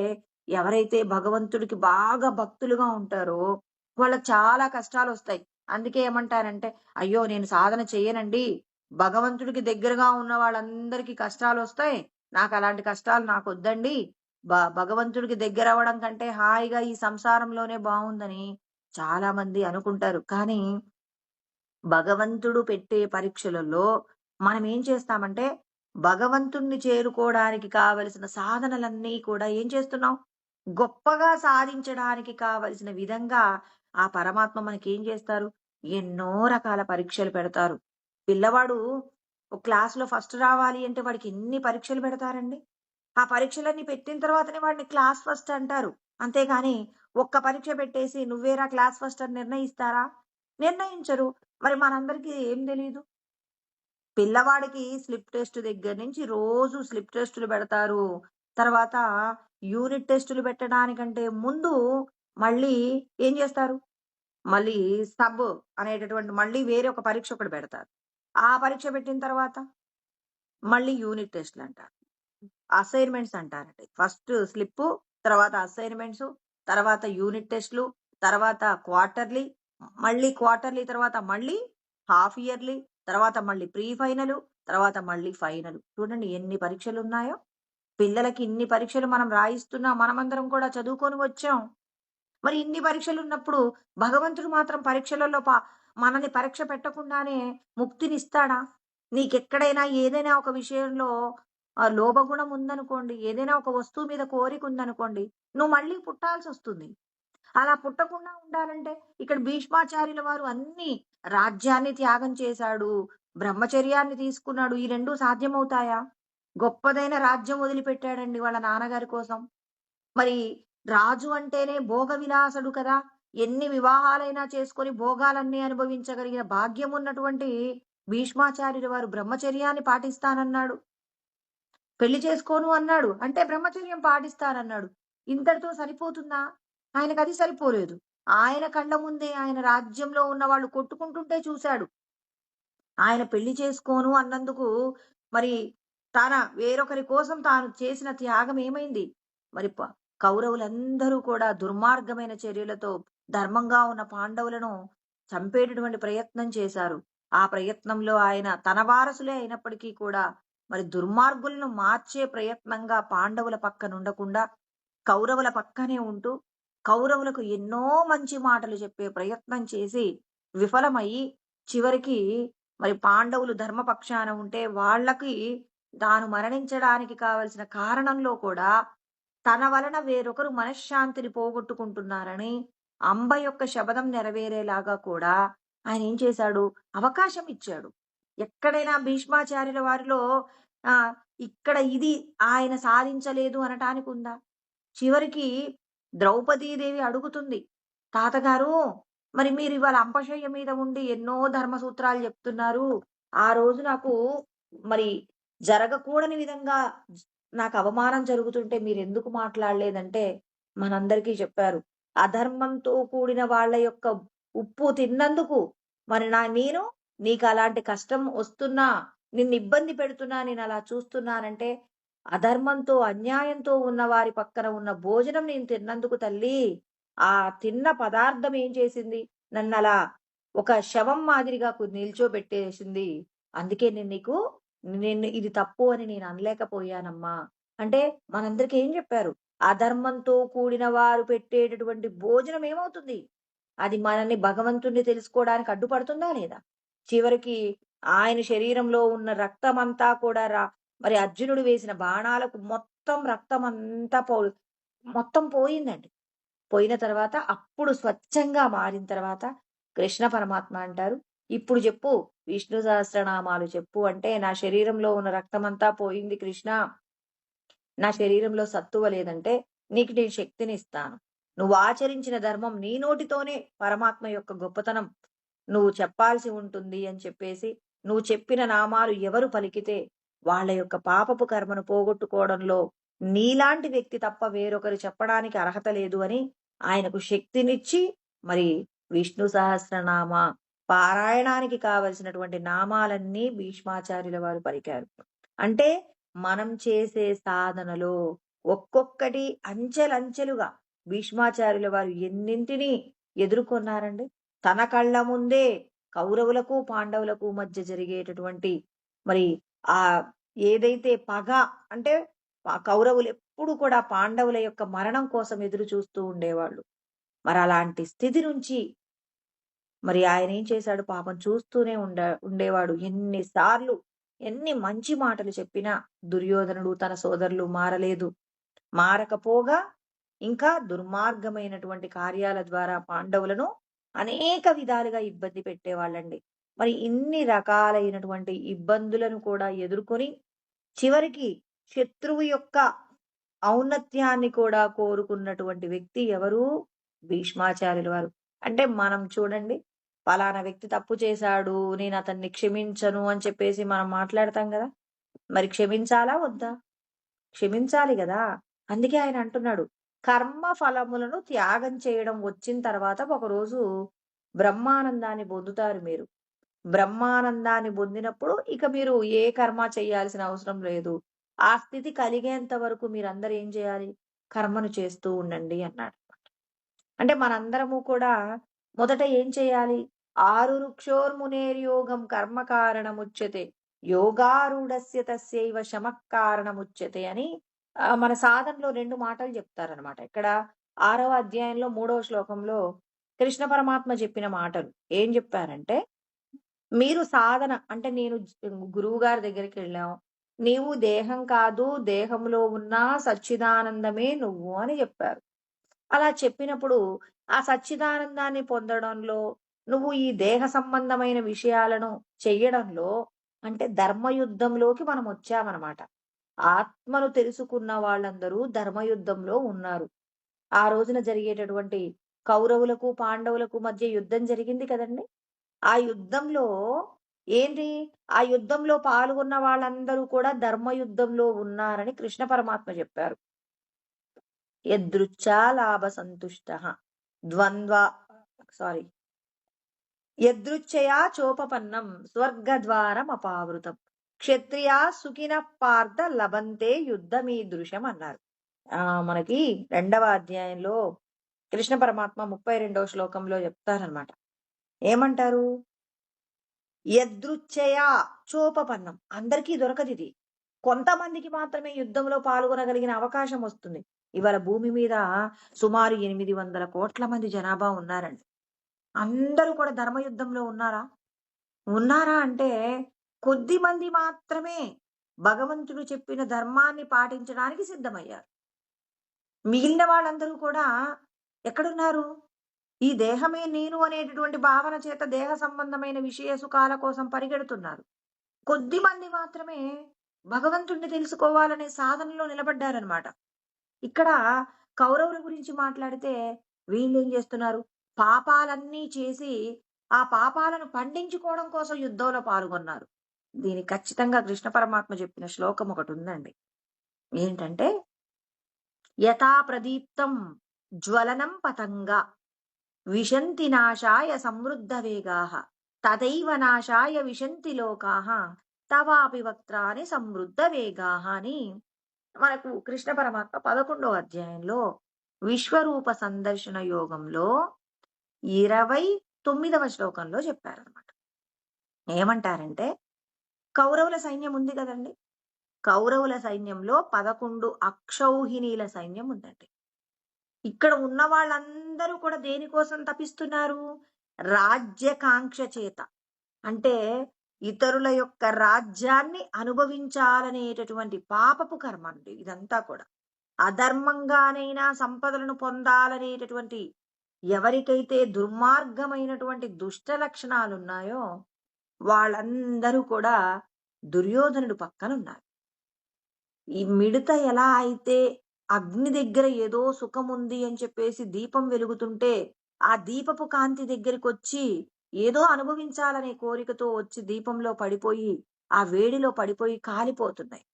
ఎవరైతే భగవంతుడికి బాగా భక్తులుగా ఉంటారో, వాళ్ళకి చాలా కష్టాలొస్తాయి. అందుకే ఏమంటారంటే, "అయ్యో! నేను సాధన చెయ్యనండి. భగవంతుడికి దగ్గరగా ఉన్న వాళ్ళందరికీ కష్టాలొస్తాయి. నాకలాంటి కష్టాలు నాకొద్దండి. భగవంతుడికి దగ్గరవ్వడం కంటే హాయిగా ఈ సంసారంలోనే బావుందని చాలా మంది అనుకుంటారు. కానీ భగవంతుడు పెట్టే పరీక్షలలో మనం ఏం చేస్తామంటే, భగవంతుణ్ణి చేరుకోవడానికి కావలసిన సాధనలన్నీ కూడా ఏం చేస్తున్నాం? గొప్పగా సాధించడానికి కావలసిన విధంగా ఆ పరమాత్మ మనకేం చేస్తారు? ఎన్నో రకాల పరీక్షలు పెడతారు. పిల్లవాడు ఒక క్లాస్‌లో ఫస్ట్ రావాలి అంటే వాడికి ఎన్ని పరీక్షలు పెడతారండి? ఆ పరీక్షలన్నీ పెట్టిన తర్వాతనే వాడిని క్లాస్ ఫస్ట్ అంటారు. అంతేగాని ఒక్క పరీక్ష పెట్టేసి నువ్వేరా క్లాస్ ఫస్ట్ అని నిర్ణయిస్తారా? నిర్ణయించరు. మరి మనందరికీ ఏం తెలీదు. పిల్లవాడికి స్లిప్ టెస్ట్ దగ్గర నుంచి రోజు స్లిప్ టెస్టులు పెడతారు. తర్వాత యూనిట్ టెస్టులు పెట్టడానికంటే ముందు మళ్ళీ ఏం చేస్తారు? మళ్ళీ సబ్ అనేటటువంటి మళ్ళీ వేరే ఒక పరీక్ష ఒకటి పెడతారు. ఆ పరీక్ష పెట్టిన తర్వాత మళ్ళీ యూనిట్ టెస్ట్‌లంటారు. అసైన్‌మెంట్స్ అంటారండి. ఫస్ట్ స్లిప్పు, తర్వాత అసైన్‌మెంట్సు, తర్వాత యూనిట్ టెస్ట్‌లు, తర్వాత క్వార్టర్లీ, మళ్ళీ క్వార్టర్లీ తర్వాత మళ్ళీ హాఫ్ ఇయర్లీ, తర్వాత మళ్ళీ ప్రీ ఫైనలు, తర్వాత మళ్ళీ ఫైనలు. చూడండి ఎన్ని పరీక్షలున్నాయో. పిల్లలకి ఇన్ని పరీక్షలు మనం రాయిస్తున్నాం. మనమందరం కూడా చదువుకొని వచ్చాం. మరి ఇన్ని పరీక్షలున్నప్పుడు భగవంతుడు మాత్రం పరీక్షలలో మనల్ని పరీక్ష పెట్టకుండానే ముక్తినిస్తాడా? నీకెక్కడైనా ఏదైనా ఒక విషయంలో లోభగుణం ఉందనుకోండి, ఏదైనా ఒక వస్తువు మీద కోరికుందనుకోండి, నువ్వు మళ్ళీ పుట్టాల్సొస్తుంది. అలా పుట్టకుండా ఉండాలంటే ఇక్కడ భీష్మాచార్యుల వారు అన్ని రాజ్యాన్ని త్యాగం చేశాడు. బ్రహ్మచర్యాన్ని తీసుకున్నాడు. ఈ 2 సాధ్యమవుతాయా? గొప్పదైన రాజ్యం వదిలిపెట్టాడండి వాళ్ళ నాన్నగారి కోసం. మరి రాజు అంటేనే భోగ విలాసుడు కదా! ఎన్ని వివాహాలైనా చేసుకొని భోగాలన్నీ అనుభవించగలిగిన భాగ్యం ఉన్నటువంటి భీష్మాచార్యుల వారు బ్రహ్మచర్యాన్ని పాటిస్తానన్నాడు. పెళ్లి చేసుకోను అన్నాడు. అంటే బ్రహ్మచర్యం పాటిస్తానన్నాడు. ఇంతటితో సరిపోతుందా? ఆయనకది సరిపోలేదు. ఆయన కళ్ళ ముందే ఆయన రాజ్యంలో ఉన్నవాళ్ళు కొట్టుకుంటుంటే చూశాడు. ఆయన పెళ్లి చేసుకోను అన్నందుకు మరి వేరొకరి కోసం తాను చేసిన త్యాగం ఏమైంది? మరి కౌరవులందరూ కూడా దుర్మార్గమైన చర్యలతో ధర్మంగా ఉన్న పాండవులను చంపేటటువంటి ప్రయత్నం చేశారు. ఆ ప్రయత్నంలో ఆయన తన వారసులే అయినప్పటికీ కూడా మరి దుర్మార్గులను మార్చే ప్రయత్నంగా పాండవుల పక్కన ఉండకుండా కౌరవుల పక్కనే ఉంటూ కౌరవులకు ఎన్నో మంచి మాటలు చెప్పే ప్రయత్నం చేసి విఫలమయ్యి చివరికి మరి పాండవులు ధర్మపక్షాన ఉంటే వాళ్ళకి తాను మరణించడానికి కావలసిన కారణంలో కూడా తన వలన వేరొకరు మనశ్శాంతిని పోగొట్టుకుంటున్నారని అంబ యొక్క శబదం నెరవేరేలాగా కూడా ఆయన ఏం చేశాడు? అవకాశం ఇచ్చాడు. ఎక్కడైనా భీష్మాచార్యుల వారిలో ఆ ఇక్కడ ఇది ఆయన సాధించలేదు అనటానికి ఉందా? చివరికి ద్రౌపదీదేవి అడుగుతుంది, తాతగారు మరి మీరు ఇవాళ అంపశయ్య మీద ఉండి ఎన్నో ధర్మ సూత్రాలు చెప్తున్నారు. ఆ రోజు నాకు మరి జరగకూడని విధంగా నాకు అవమానం జరుగుతుంటే మీరెందుకు మాట్లాడలేదంటే మనందరికీ చెప్పారు. అధర్మంతో కూడిన వాళ్ళ యొక్క ఉప్పు తిన్నందుకు మరి నేను నీకు అలాంటి కష్టం వస్తున్నా, నిన్ను ఇబ్బంది పెడుతున్నా, నేను అలా చూస్తున్నానంటే అధర్మంతో అన్యాయంతో ఉన్న వారి పక్కన ఉన్న భోజనం నేను తిన్నందుకు తల్లి, ఆ తిన్న పదార్థం ఏం చేసింది? నన్నలా ఒక శవం మాదిరిగా నిల్చోబెట్టేసింది. అందుకే నేను ఇది తప్పు అని నేను అనలేకపోయానమ్మా. అంటే మనందరికి ఏం చెప్పారు? అధర్మంతో కూడిన వారు పెట్టేటటువంటి భోజనం ఏమవుతుంది? అది మనల్ని భగవంతుణ్ణి తెలుసుకోవడానికి అడ్డుపడుతుందా లేదా? చివరికి ఆయన శరీరంలో ఉన్న రక్తమంతా కూడా మరి అర్జునుడు వేసిన బాణాలకు మొత్తం రక్తమంతా మొత్తం పోయిందండి. పోయిన తర్వాత అప్పుడు స్వచ్ఛంగా మారిన తర్వాత కృష్ణ పరమాత్మ అంటారు, ఇప్పుడు చెప్పు, విష్ణు సహస్రనామాలు చెప్పు అంటే, నా శరీరంలో ఉన్న రక్తమంతా పోయింది కృష్ణ, నా శరీరంలో సత్తువ లేదంటే నీకు నేను శక్తిని ఇస్తాను. నువ్వు ఆచరించిన ధర్మం నీ నోటితోనే పరమాత్మ యొక్క గొప్పతనం నువ్వు చెప్పాల్సి ఉంటుంది అని చెప్పేసి, నువ్వు చెప్పిన నామాలు ఎవరు పలికితే వాళ్ళ యొక్క పాపపు కర్మను పోగొట్టుకోవడంలో నీలాంటి వ్యక్తి తప్ప వేరొకరు చెప్పడానికి అర్హత లేదు అని ఆయనకు శక్తినిచ్చి మరి విష్ణు సహస్రనామ పారాయణానికి కావలసినటువంటి నామాలన్నీ భీష్మాచార్యుల వారు పలికారు. అంటే మనం చేసే సాధనలో ఒక్కొక్కటి అంచెలంచెలుగా భీష్మాచార్యుల వారు ఎన్నింటినీ ఎదుర్కొన్నారండి. తన కళ్ళ ముందే కౌరవులకు పాండవులకు మధ్య జరిగేటటువంటి మరి ఆ ఏదైతే పగ అంటే కౌరవులు ఎప్పుడు కూడా పాండవుల యొక్క మరణం కోసం ఎదురు చూస్తూ ఉండేవాళ్ళు. మరి అలాంటి స్థితి నుంచి మరి ఆయన ఏం చేశాడు? పాపం చూస్తూనే ఉండేవాడు. ఎన్నిసార్లు ఎన్ని మంచి మాటలు చెప్పినా దుర్యోధనుడు తన సోదరులు మారలేదు. మారకపోగా ఇంకా దుర్మార్గమైనటువంటి కార్యాల ద్వారా పాండవులను అనేక విధాలుగా ఇబ్బంది పెట్టేవాళ్ళండి. మరి ఇన్ని రకాలైనటువంటి ఇబ్బందులను కూడా ఎదుర్కొని చివరికి శత్రువు యొక్క ఔన్నత్యాన్ని కూడా కోరుకున్నటువంటి వ్యక్తి ఎవరు? భీష్మాచార్యుల వారు. అంటే మనం చూడండి, పలానా వ్యక్తి తప్పు చేశాడు, నేను అతన్ని క్షమించను అని చెప్పేసి మనం మాట్లాడతాం కదా. మరి క్షమించాలా వద్దా? క్షమించాలి కదా. అందుకే ఆయన అంటున్నాడు, కర్మ ఫలములను త్యాగం చేయడం వచ్చిన తర్వాత ఒకరోజు బ్రహ్మానందాన్ని పొందుతారు మీరు. బ్రహ్మానందాన్ని పొందినప్పుడు ఇక మీరు ఏ కర్మ చేయాల్సిన అవసరం లేదు. ఆ స్థితి కలిగేంత వరకు మీరందరూ ఏం చేయాలి? కర్మను చేస్తూ ఉండండి అన్నాడు. అంటే మనందరము కూడా మొదట ఏం చేయాలి? ఆరు వృక్షోర్మునేర్యోగం కర్మ కారణముచ్యతే యోగారూఢస్య తస్యైవ శమః కారణముచ్యతే అని మన సాధనలో 2 మాటలు చెప్తారనమాట. ఇక్కడ 6వ అధ్యాయంలో 3వ శ్లోకంలో కృష్ణ పరమాత్మ చెప్పిన మాటలు ఏం చెప్పారంటే, మీరు సాధన అంటే నేను గురువు గారి దగ్గరికి వెళ్ళాం, నీవు దేహం కాదు, దేహంలో ఉన్న సచ్చిదానందమే నువ్వు అని చెప్పారు. అలా చెప్పినప్పుడు ఆ సచ్చిదానందాన్ని పొందడంలో నువ్వు ఈ దేహ సంబంధమైన విషయాలను చెయ్యడంలో అంటే ధర్మయుద్ధంలోకి మనం వచ్చామన్నమాట. ఆత్మను తెలుసుకున్న వాళ్ళందరూ ధర్మయుద్ధంలో ఉన్నారు. ఆ రోజున జరిగేటటువంటి కౌరవులకు పాండవులకు మధ్య యుద్ధం జరిగింది కదండి. ఆ యుద్ధంలో ఏంటి? ఆ యుద్ధంలో పాల్గొన్న వాళ్ళందరూ కూడా ధర్మయుద్ధంలో ఉన్నారని కృష్ణ పరమాత్మ చెప్పారు. యదృచ్ఛా లాభ సంతుష్ట ద్వంద్వ యదృచ్ఛయా చోపపన్నం స్వర్గద్వారం అపావృతం క్షత్రియా సుఖిన పార్థ లభంతే యుద్ధమీదృశం అన్నారు. మనకి 2వ అధ్యాయంలో కృష్ణ పరమాత్మ 32వ శ్లోకంలో చెప్తారనమాట. ఏమంటారు? యదృచ్ఛయా చోపపన్నం. అందరికీ దొరకదిది. కొంతమందికి మాత్రమే యుద్ధంలో పాల్గొనగలిగిన అవకాశం వస్తుంది. ఇవాళ భూమి మీద సుమారు 800 కోట్ల మంది జనాభా ఉన్నారండి. అందరూ కూడా ధర్మయుద్ధంలో ఉన్నారా? ఉన్నారా అంటే కొద్ది మంది మాత్రమే భగవంతుడు చెప్పిన ధర్మాన్ని పాటించడానికి సిద్ధమయ్యారు. మిగిలిన వాళ్ళందరూ కూడా ఎక్కడున్నారు? ఈ దేహమే నేను అనేటటువంటి భావన చేత దేహ సంబంధమైన విషయ సుఖాల కోసం పరిగెడుతున్నారు. కొద్ది మంది మాత్రమే భగవంతుడిని తెలుసుకోవాలనే సాధనలో నిలబడ్డారనమాట. ఇక్కడ కౌరవుల గురించి మాట్లాడితే వీళ్ళేం చేస్తున్నారు? పాపాలన్నీ చేసి ఆ పాపాలను పండించుకోవడం కోసం యుద్ధంలో పాల్గొన్నారు. దీనికి ఖచ్చితంగా కృష్ణ పరమాత్మ చెప్పిన శ్లోకం ఒకటి ఉందండి. ఏంటంటే యథా ప్రదీప్తం జ్వలనం పతంగా విశంతి నాశాయ సమృద్ధ వేగాః తదైవ నాశాయ విశంతి లోకాః తవాపి వక్త్రాని సమృద్ధ వేగాః అని మనకు కృష్ణ పరమాత్మ 11వ అధ్యాయంలో విశ్వరూప సందర్శన యోగంలో 29వ శ్లోకంలో చెప్పారనమాట. ఏమంటారంటే కౌరవుల సైన్యం ఉంది కదండి. కౌరవుల సైన్యంలో 11 అక్షౌహిణీల సైన్యం ఉందండి. ఇక్కడ ఉన్న వాళ్ళందరూ కూడా దేనికోసం తపిస్తున్నారు? రాజ్యకాంక్ష చేత. అంటే ఇతరుల యొక్క రాజ్యాన్ని అనుభవించాలనేటటువంటి పాపపు కర్మ అండి ఇదంతా కూడా. అధర్మంగానైనా సంపదలను పొందాలనేటటువంటి ఎవరికైతే దుర్మార్గమైనటువంటి దుష్ట లక్షణాలు ఉన్నాయో వాళ్ళందరూ కూడా దుర్యోధనుడు పక్కన ఉన్నారు. ఈ మిడత ఎలా అయితే అగ్ని దగ్గర ఏదో సుఖం ఉంది అని చెప్పేసి దీపం వెలుగుతుంటే ఆ దీపపు కాంతి దగ్గరికి వచ్చి ఏదో అనుభవించాలనే కోరికతో వచ్చి దీపంలో పడిపోయి ఆ వేడిలో పడిపోయి కాలిపోతున్నాయి.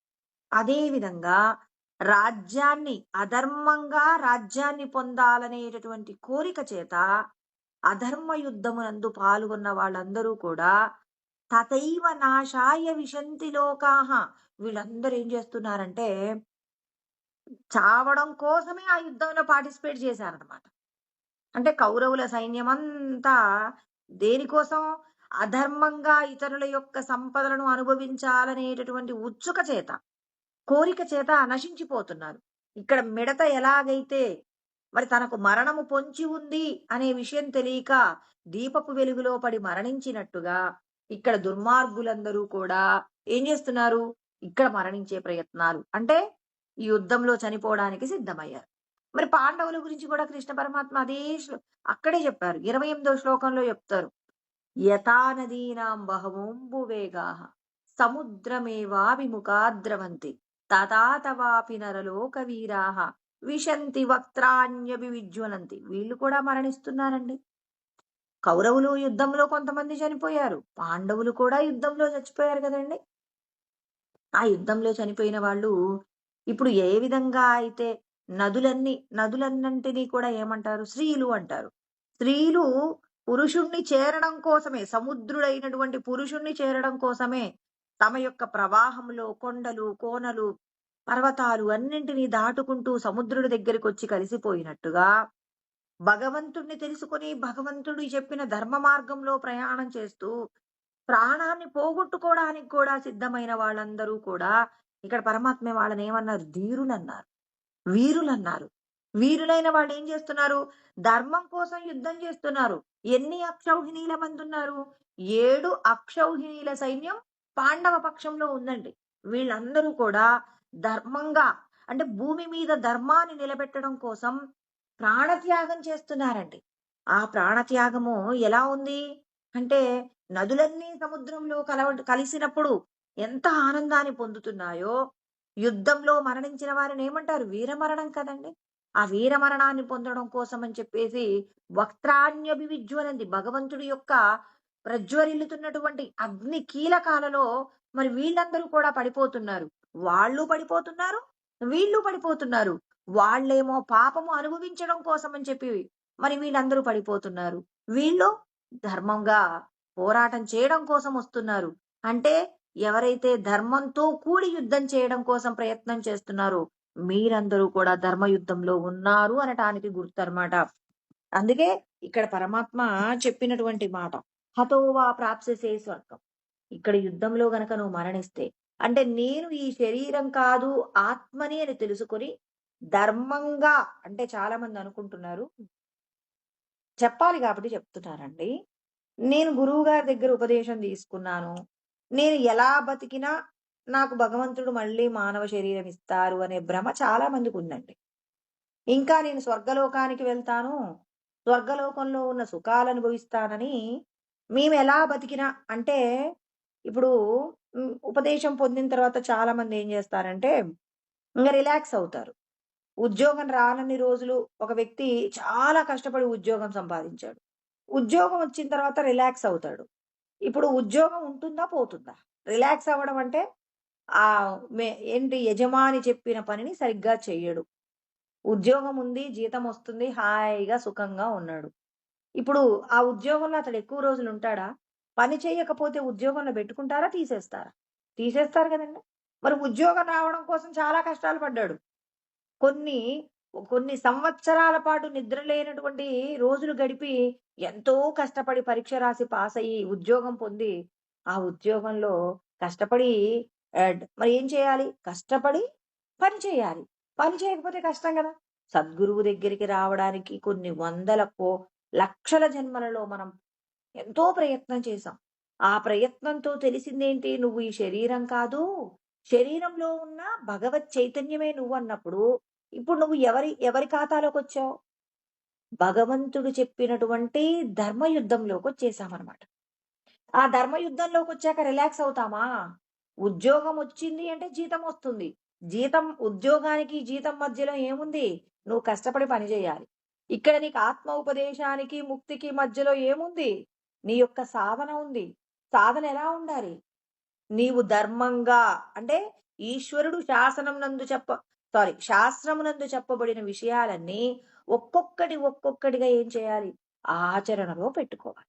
అదే విధంగా రాజ్యాన్ని అధర్మంగా రాజ్యాన్ని పొందాలనేటటువంటి కోరిక చేత అధర్మ యుద్ధమునందు పాల్గొన్న వాళ్ళందరూ కూడా తథైవ నాశాయ విశంతి లోకాః. వీళ్ళందరూ ఏం చేస్తున్నారంటే చావడం కోసమే ఆ యుద్ధంలో పార్టిసిపేట్ చేశారనమాట. అంటే కౌరవుల సైన్యం అంతా దేనికోసం? అధర్మంగా ఇతరుల యొక్క సంపదలను అనుభవించాలనేటటువంటి ఉత్సుక చేత, కోరిక చేత నశించిపోతున్నారు. ఇక్కడ మిడత ఎలాగైతే మరి తనకు మరణము పొంచి ఉంది అనే విషయం తెలియక దీపపు వెలుగులో పడి మరణించినట్టుగా ఇక్కడ దుర్మార్గులందరూ కూడా ఏం చేస్తున్నారు? ఇక్కడ మరణించే ప్రయత్నాలు అంటే ఈ యుద్ధంలో చనిపోవడానికి సిద్ధమయ్యారు. మరి పాండవుల గురించి కూడా కృష్ణ పరమాత్మ అక్కడే చెప్పారు. 28వ శ్లోకంలో చెప్తారు. యథా నదీనాం బహవోంబు వేగాః సముద్రమేవాభిముఖాద్రవంతి తథా తవాపి నరలోక వీరాః విశంతి వక్త్రాణ్యభివిజ్వలంతి. వీళ్ళు కూడా మరణిస్తున్నారండి. కౌరవులు యుద్ధంలో కొంతమంది చనిపోయారు, పాండవులు కూడా యుద్ధంలో చచ్చిపోయారు కదండి. ఆ యుద్ధంలో చనిపోయిన వాళ్ళు ఇప్పుడు ఏ విధంగా అయితే నదులన్నింటినీ కూడా ఏమంటారు? స్త్రీలు అంటారు. స్త్రీలు పురుషుణ్ణి చేరడం కోసమే, సముద్రుడైనటువంటి పురుషుణ్ణి చేరడం కోసమే తమ యొక్క ప్రవాహంలో కొండలు కోనలు పర్వతాలు అన్నింటినీ దాటుకుంటూ సముద్రుడి దగ్గరికి వచ్చి కలిసిపోయినట్టుగా భగవంతుణ్ణి తెలుసుకుని భగవంతుడు చెప్పిన ధర్మ మార్గంలో ప్రయాణం చేస్తూ ప్రాణాన్ని పోగొట్టుకోవడానికి కూడా సిద్ధమైన వాళ్ళందరూ కూడా ఇక్కడ పరమాత్మ వాళ్ళని ఏమన్నారు? ధీరులన్నారు, వీరులన్నారు. వీరులైన వాళ్ళు ఏం చేస్తున్నారు? ధర్మం కోసం యుద్ధం చేస్తున్నారు. ఎన్ని అక్షౌహిణీల మంది ఉన్నారు? 7 అక్షౌహిణీల సైన్యం పాండవ పక్షంలో ఉందండి. వీళ్ళందరూ కూడా ధర్మంగా అంటే భూమి మీద ధర్మాన్ని నిలబెట్టడం కోసం ప్రాణత్యాగం చేస్తున్నారండి. ఆ ప్రాణత్యాగము ఎలా ఉంది అంటే నదులన్నీ సముద్రంలో కలిసినప్పుడు ఎంత ఆనందాన్ని పొందుతున్నాయో యుద్ధంలో మరణించిన వారిని ఏమంటారు? వీరమరణం కదండి. ఆ వీరమరణాన్ని పొందడం కోసం అని చెప్పేసి వక్త్రాణ్యభివిజ్వలంతి. భగవంతుడి యొక్క ప్రజ్వరిల్లుతున్నటువంటి అగ్ని కీలకాలలో మరి వీళ్ళందరూ కూడా పడిపోతున్నారు. వాళ్ళు పడిపోతున్నారు, వీళ్ళు పడిపోతున్నారు. వాళ్ళేమో పాపము అనుభవించడం కోసం అని చెప్పి మరి వీళ్ళందరూ పడిపోతున్నారు. వీళ్ళు ధర్మంగా పోరాటం చేయడం కోసం వస్తున్నారు. అంటే ఎవరైతే ధర్మంతో కూడి యుద్ధం చేయడం కోసం ప్రయత్నం చేస్తున్నారో మీరందరూ కూడా ధర్మయుద్ధంలో ఉన్నారు అనటానికి గుర్తు అన్నమాట. అందుకే ఇక్కడ పరమాత్మ చెప్పినటువంటి మాట, హతోవా ప్రాప్స్యసే స్వర్గం. ఇక్కడ యుద్ధంలో గనక నువ్వు మరణిస్తే, అంటే నేను ఈ శరీరం కాదు ఆత్మని అని తెలుసుకొని ధర్మంగా, అంటే చాలా మంది అనుకుంటున్నారు, చెప్పాలి కాబట్టి చెప్తున్నారండి. నేను గురువు గారి దగ్గర ఉపదేశం తీసుకున్నాను. నేను ఎలా బతికినా నాకు భగవంతుడు మళ్ళీ మానవ శరీరం ఇస్తారు అనే భ్రమ చాలా మందికుందండి. ఇంకా నేను స్వర్గలోకానికి వెళ్తాను, స్వర్గలోకంలో ఉన్న సుఖాలు అనుభవిస్తానని మేమెలా బతికినా, అంటే ఇప్పుడు ఉపదేశం పొందిన తర్వాత చాలా మంది ఏం చేస్తారంటే ఇంక రిలాక్స్ అవుతారు. ఉద్యోగం రానన్ని రోజులు ఒక వ్యక్తి చాలా కష్టపడి ఉద్యోగం సంపాదించాడు. ఉద్యోగం వచ్చిన తర్వాత రిలాక్స్ అవుతాడు. ఇప్పుడు ఉద్యోగం ఉంటుందా? పోతుందా? రిలాక్స్ అవ్వడం అంటే ఏంటి, యజమాని చెప్పిన పనిని సరిగ్గా చెయ్యడు. ఉద్యోగం ఉంది, జీతం వస్తుంది, హాయిగా సుఖంగా ఉన్నాడు. ఇప్పుడు ఆ ఉద్యోగంలో అతడు ఎక్కువ రోజులు ఉంటాడా? పని చేయకపోతే ఉద్యోగంలో పెట్టుకుంటారా? తీసేస్తారా? తీసేస్తారు కదండి. మరి ఉద్యోగం రావడం కోసం చాలా కష్టాలు పడ్డాడు. కొన్ని కొన్ని సంవత్సరాల పాటు నిద్ర లేనటువంటి రోజులు గడిపి ఎంతో కష్టపడి పరీక్ష రాసి పాస్ అయ్యి ఉద్యోగం పొంది, ఆ ఉద్యోగంలో కష్టపడి మరి ఏం చేయాలి? కష్టపడి పని చేయాలి. పని చేయకపోతే కష్టం కదా! సద్గురువు దగ్గరికి రావడానికి కొన్ని లక్షల జన్మలలో మనం ఎంతో ప్రయత్నం చేశాం. ఆ ప్రయత్నంతో తెలిసిందేంటి? నువ్వు ఈ శరీరం కాదు, శరీరంలో ఉన్న భగవత్ చైతన్యమే నువ్వన్నప్పుడు, ఇప్పుడు నువ్వు ఎవరి ఎవరి ఖాతాలోకొచ్చావు? భగవంతుడు చెప్పినటువంటి ధర్మయుద్ధంలోకొచ్చేసామనమాట. ఆ ధర్మయుద్ధంలోకొచ్చాక రిలాక్స్ అవుతామా? ఉద్యోగం వచ్చింది అంటే జీతం వస్తుంది. ఉద్యోగానికి, జీతం మధ్యలో ఏముంది? నువ్వు కష్టపడి పని చేయాలి. ఇక్కడ నీకు ఆత్మ ఉపదేశానికి, ముక్తికి మధ్యలో ఏముంది? నీ యొక్క సాధన ఉంది. సాధన ఎలా ఉండాలి? నీవు ధర్మంగా, అంటే ఈశ్వరుడు శాస్త్రమునందు చెప్పబడిన విషయాలన్నీ ఒక్కొక్కటిగా ఏం చేయాలి? ఆచరణలో పెట్టుకోవాలి.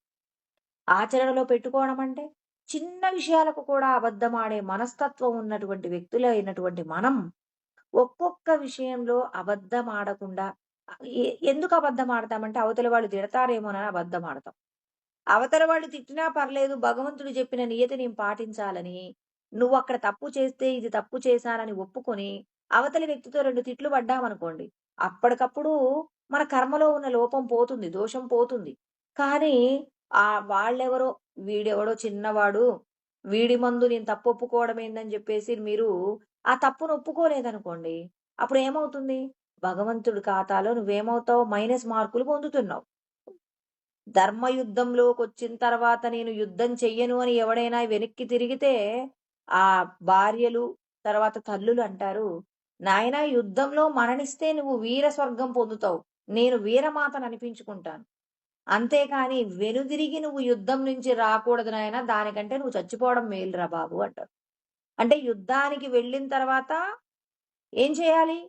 ఆచరణలో పెట్టుకోవడం అంటే చిన్న విషయాలకు కూడా అబద్ధమాడే మనస్తత్వం ఉన్నటువంటి వ్యక్తులైనటువంటి మనం ఒక్కొక్క విషయంలో అబద్ధం ఆడకుండా, ఎందుకు అబద్ధం ఆడతామంటే అవతల వాళ్ళు తిడతారేమోనని అబద్ధం ఆడతాం. అవతల వాళ్ళు తిట్టినా పర్లేదు, భగవంతుడు చెప్పిన నియతి నేను పాటించాలని, నువ్వు అక్కడ తప్పు చేస్తే ఇది తప్పు చేశానని ఒప్పుకొని అవతలి వ్యక్తితో 2 తిట్లు పడ్డామనుకోండి, అప్పటికప్పుడు మన కర్మలో ఉన్న లోపం పోతుంది, దోషం పోతుంది. కానీ వాళ్ళెవరో, వీడెవడో చిన్నవాడు, వీడి మందు నేను తప్పు ఒప్పుకోవడం ఏందని చెప్పేసి మీరు ఆ తప్పును ఒప్పుకోలేదనుకోండి, అప్పుడు ఏమవుతుంది? భగవంతుడి ఖాతాలో నువ్వేమవుతావు? మైనస్ మార్కులు పొందుతున్నావు. ధర్మయుద్ధంలోకొచ్చిన తర్వాత నేను యుద్ధం చెయ్యను అని ఎవడైనా వెనక్కి తిరిగితే, ఆ భార్యలు, తర్వాత తల్లులు అంటారు, నాయనా యుద్ధంలో మరణిస్తే నువ్వు వీర స్వర్గం పొందుతావు, నేను వీరమాతను అనిపించుకుంటాను. అంతేకాని వెనుదిరిగి నువ్వు యుద్ధం నుంచి రాకూడదు నాయనా, దానికంటే నువ్వు చచ్చిపోవడం మేలురా బాబు అంటారు. అంటే యుద్ధానికి వెళ్ళిన తర్వాత ఏం చేయాలి?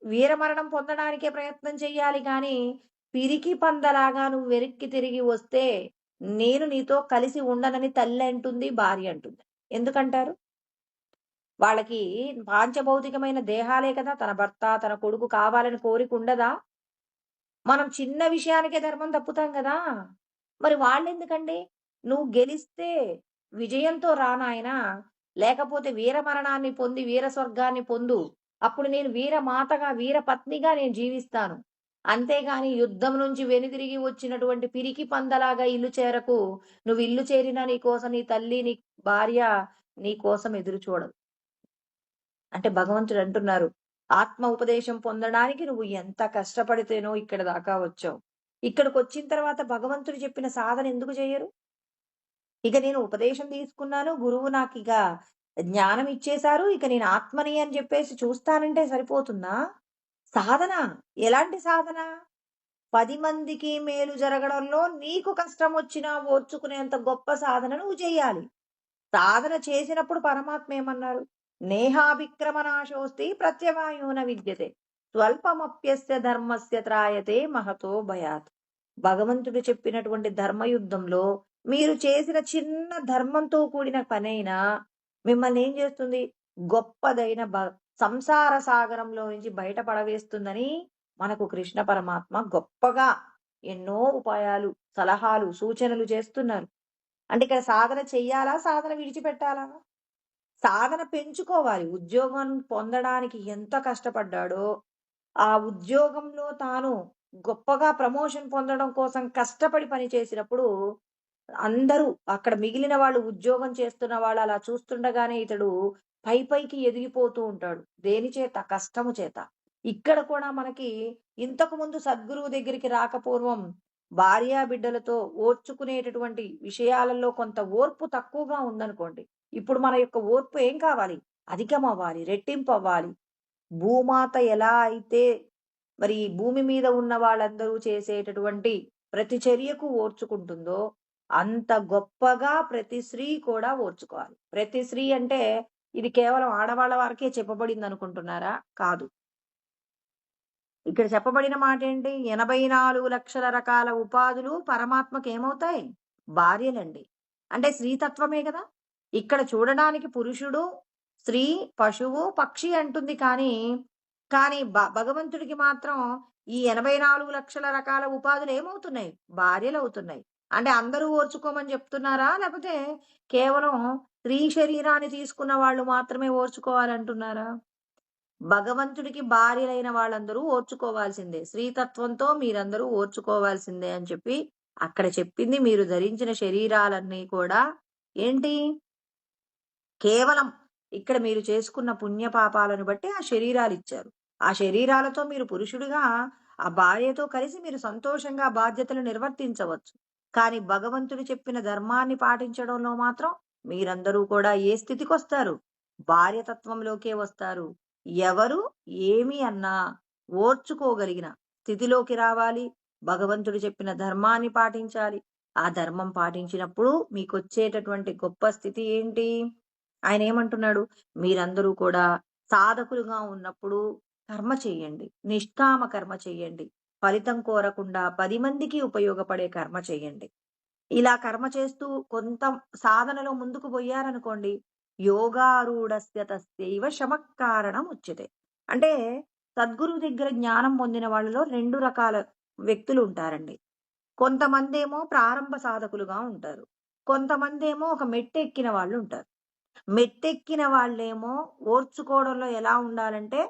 వీరమరణం పొందడానికే ప్రయత్నం చెయ్యాలి గాని, పిరికి పందలాగా నువ్వు వెనక్కి తిరిగి వస్తే నేను నీతో కలిసి ఉండనని తల్లి అంటుంది, భార్య అంటుంది. ఎందుకంటారు? వాళ్ళకి పాంచభౌతికమైన దేహాలే కదా, తన భర్త, తన కొడుకు కావాలని కోరిక ఉండదా? మనం చిన్న విషయానికే ధర్మం తప్పుతాం కదా! మరి వాళ్ళెందుకండి? నువ్వు గెలిస్తే విజయంతో రా నాయనా, లేకపోతే వీరమరణాన్ని పొంది వీర స్వర్గాన్ని పొందు. అప్పుడు నేను వీరమాతగా, వీరపత్నిగా నేను జీవిస్తాను. అంతేగాని యుద్ధం నుంచి వెనుదిరిగి వచ్చినటువంటి పిరికి పందలాగా ఇల్లు చేరకు. నువ్వు ఇల్లు చేరినా నీకోసం నీ తల్లి, నీ భార్య నీకోసం ఎదురు చూడదు. అంటే భగవంతుడు అంటున్నారు, ఆత్మ ఉపదేశం పొందడానికి నువ్వు ఎంత కష్టపడితేనో ఇక్కడ దాకా వచ్చావు. ఇక్కడికొచ్చిన తర్వాత భగవంతుడు చెప్పిన సాధన ఎందుకు చెయ్యరు? ఇక నేను ఉపదేశం తీసుకున్నాను, గురువు నాకిక జ్ఞానం ఇచ్చేశారు, ఇక నేను ఆత్మని అని చెప్పేసి చూస్తానంటే సరిపోతుందా? సాధన. ఎలాంటి సాధన? 10 మందికి మేలు జరగడంలో నీకు కష్టం వచ్చినా ఓర్చుకునేంత గొప్ప సాధన నువ్వు చెయ్యాలి. సాధన చేసినప్పుడు పరమాత్మ ఏమన్నారు? నేహాభిక్రమనాశోస్తి ప్రత్యవాయున విద్యతే స్వల్పమప్యస్య ధర్మస్య త్రాయతే మహతో భయాత్. భగవంతుడు చెప్పినటువంటి ధర్మయుద్ధంలో మీరు చేసిన చిన్న ధర్మంతో కూడిన పనైనా మిమ్మల్ని ఏం చేస్తుంది? గొప్పదైన సంసార సాగరంలో నుంచి బయట పడవేస్తుందని మనకు కృష్ణ పరమాత్మ గొప్పగా ఎన్నో ఉపాయాలు, సలహాలు, సూచనలు చేస్తున్నారు. అంటే ఇక్కడ సాధన చెయ్యాలా? సాధన విడిచిపెట్టాలా? సాధన పెంచుకోవాలి. ఉద్యోగం పొందడానికి ఎంత కష్టపడ్డాడో, ఆ ఉద్యోగంలో తాను గొప్పగా ప్రమోషన్ పొందడం కోసం కష్టపడి పని చేసినప్పుడు, అందరూ అక్కడ మిగిలిన వాళ్ళు ఉద్యోగం చేస్తున్న వాళ్ళు అలా చూస్తుండగానే ఇతడు పైకి ఎదిగిపోతూ ఉంటాడు. దేని చేత? కష్టము చేత. ఇక్కడ కూడా మనకి ఇంతకు ముందు సద్గురువు దగ్గరికి రాకపూర్వం భార్యాబిడ్డలతో ఓర్చుకునేటటువంటి విషయాలలో కొంత ఓర్పు తక్కువగా ఉందనుకోండి. ఇప్పుడు మన యొక్క ఓర్పు ఏం కావాలి? అధికమవ్వాలి, రెట్టింపవ్వాలి. భూమాత ఎలా అయితే మరి భూమి మీద ఉన్న వాళ్ళందరూ చేసేటటువంటి ప్రతి చర్యకు ఓర్చుకుంటుందో, అంత గొప్పగా ప్రతి స్త్రీ కూడా ఓర్చుకోవాలి. ప్రతి స్త్రీ అంటే ఇది కేవలం ఆడవాళ్ళ వరకే చెప్పబడింది అనుకుంటున్నారా? కాదు. ఇక్కడ చెప్పబడిన మాట ఏంటి? 84 లక్షల రకాల ఉపాధులు పరమాత్మకి ఏమవుతాయి? భార్యలండి. అంటే స్త్రీతత్వమే కదా! ఇక్కడ చూడడానికి పురుషుడు, స్త్రీ, పశువు, పక్షి అంటుంది కానీ, భగవంతుడికి మాత్రం ఈ 84 లక్షల రకాల ఉపాధులు ఏమవుతున్నాయి? భార్యలవుతున్నాయి. అంటే అందరూ ఓర్చుకోమని చెప్తున్నారా? లేకపోతే కేవలం స్త్రీ శరీరాన్ని తీసుకున్న వాళ్ళు మాత్రమే ఓర్చుకోవాలంటున్నారా? భగవంతుడికి భార్యలైన వాళ్ళందరూ ఓర్చుకోవాల్సిందే. స్త్రీతత్వంతో మీరందరూ ఓర్చుకోవాల్సిందే అని చెప్పి అక్కడ చెప్పింది. మీరు ధరించిన శరీరాలన్నీ కూడా ఏంటి? కేవలం ఇక్కడ మీరు చేసుకున్న పుణ్య పాపాలను బట్టి ఆ శరీరాలిచ్చారు. ఆ శరీరాలతో మీరు పురుషుడిగా ఆ భార్యతో కలిసి మీరు సంతోషంగా బాధ్యతలు నిర్వర్తించవచ్చు. కానీ భగవంతుడు చెప్పిన ధర్మాన్ని పాటించడంలో మాత్రం మీరందరూ కూడా ఏ స్థితికొస్తారు? భార్యతత్వంలోకే వస్తారు. ఎవరు ఏమి అన్నా ఓర్చుకోగలిగిన స్థితిలోకి రావాలి. భగవంతుడు చెప్పిన ధర్మాన్ని పాటించాలి. ఆ ధర్మం పాటించినప్పుడు మీకొచ్చేటటువంటి గొప్ప స్థితి ఏంటి? ఆయన ఏమంటున్నాడు? మీరందరూ కూడా సాధకులుగా ఉన్నప్పుడు కర్మ చెయ్యండి. నిష్కామ కర్మ చెయ్యండి. ఫలితం కోరకుండా 10 మందికి ఉపయోగపడే కర్మ చెయ్యండి. ఇలా కర్మ చేస్తూ కొంత సాధనలో ముందుకు పోయారనుకోండి, యోగారూఢస్య తస్యైవ శమఃకారణం ఉచ్యతే. అంటే సద్గురువు దగ్గర జ్ఞానం పొందిన వాళ్ళలో 2 రకాల వ్యక్తులు ఉంటారండి. కొంతమందేమో ప్రారంభ సాధకులుగా ఉంటారు. కొంతమందేమో ఒక మెట్టెక్కిన వాళ్ళు ఉంటారు. మెట్టెక్కిన వాళ్ళేమో ఓర్చుకోవడంలో ఎలా ఉండాలంటే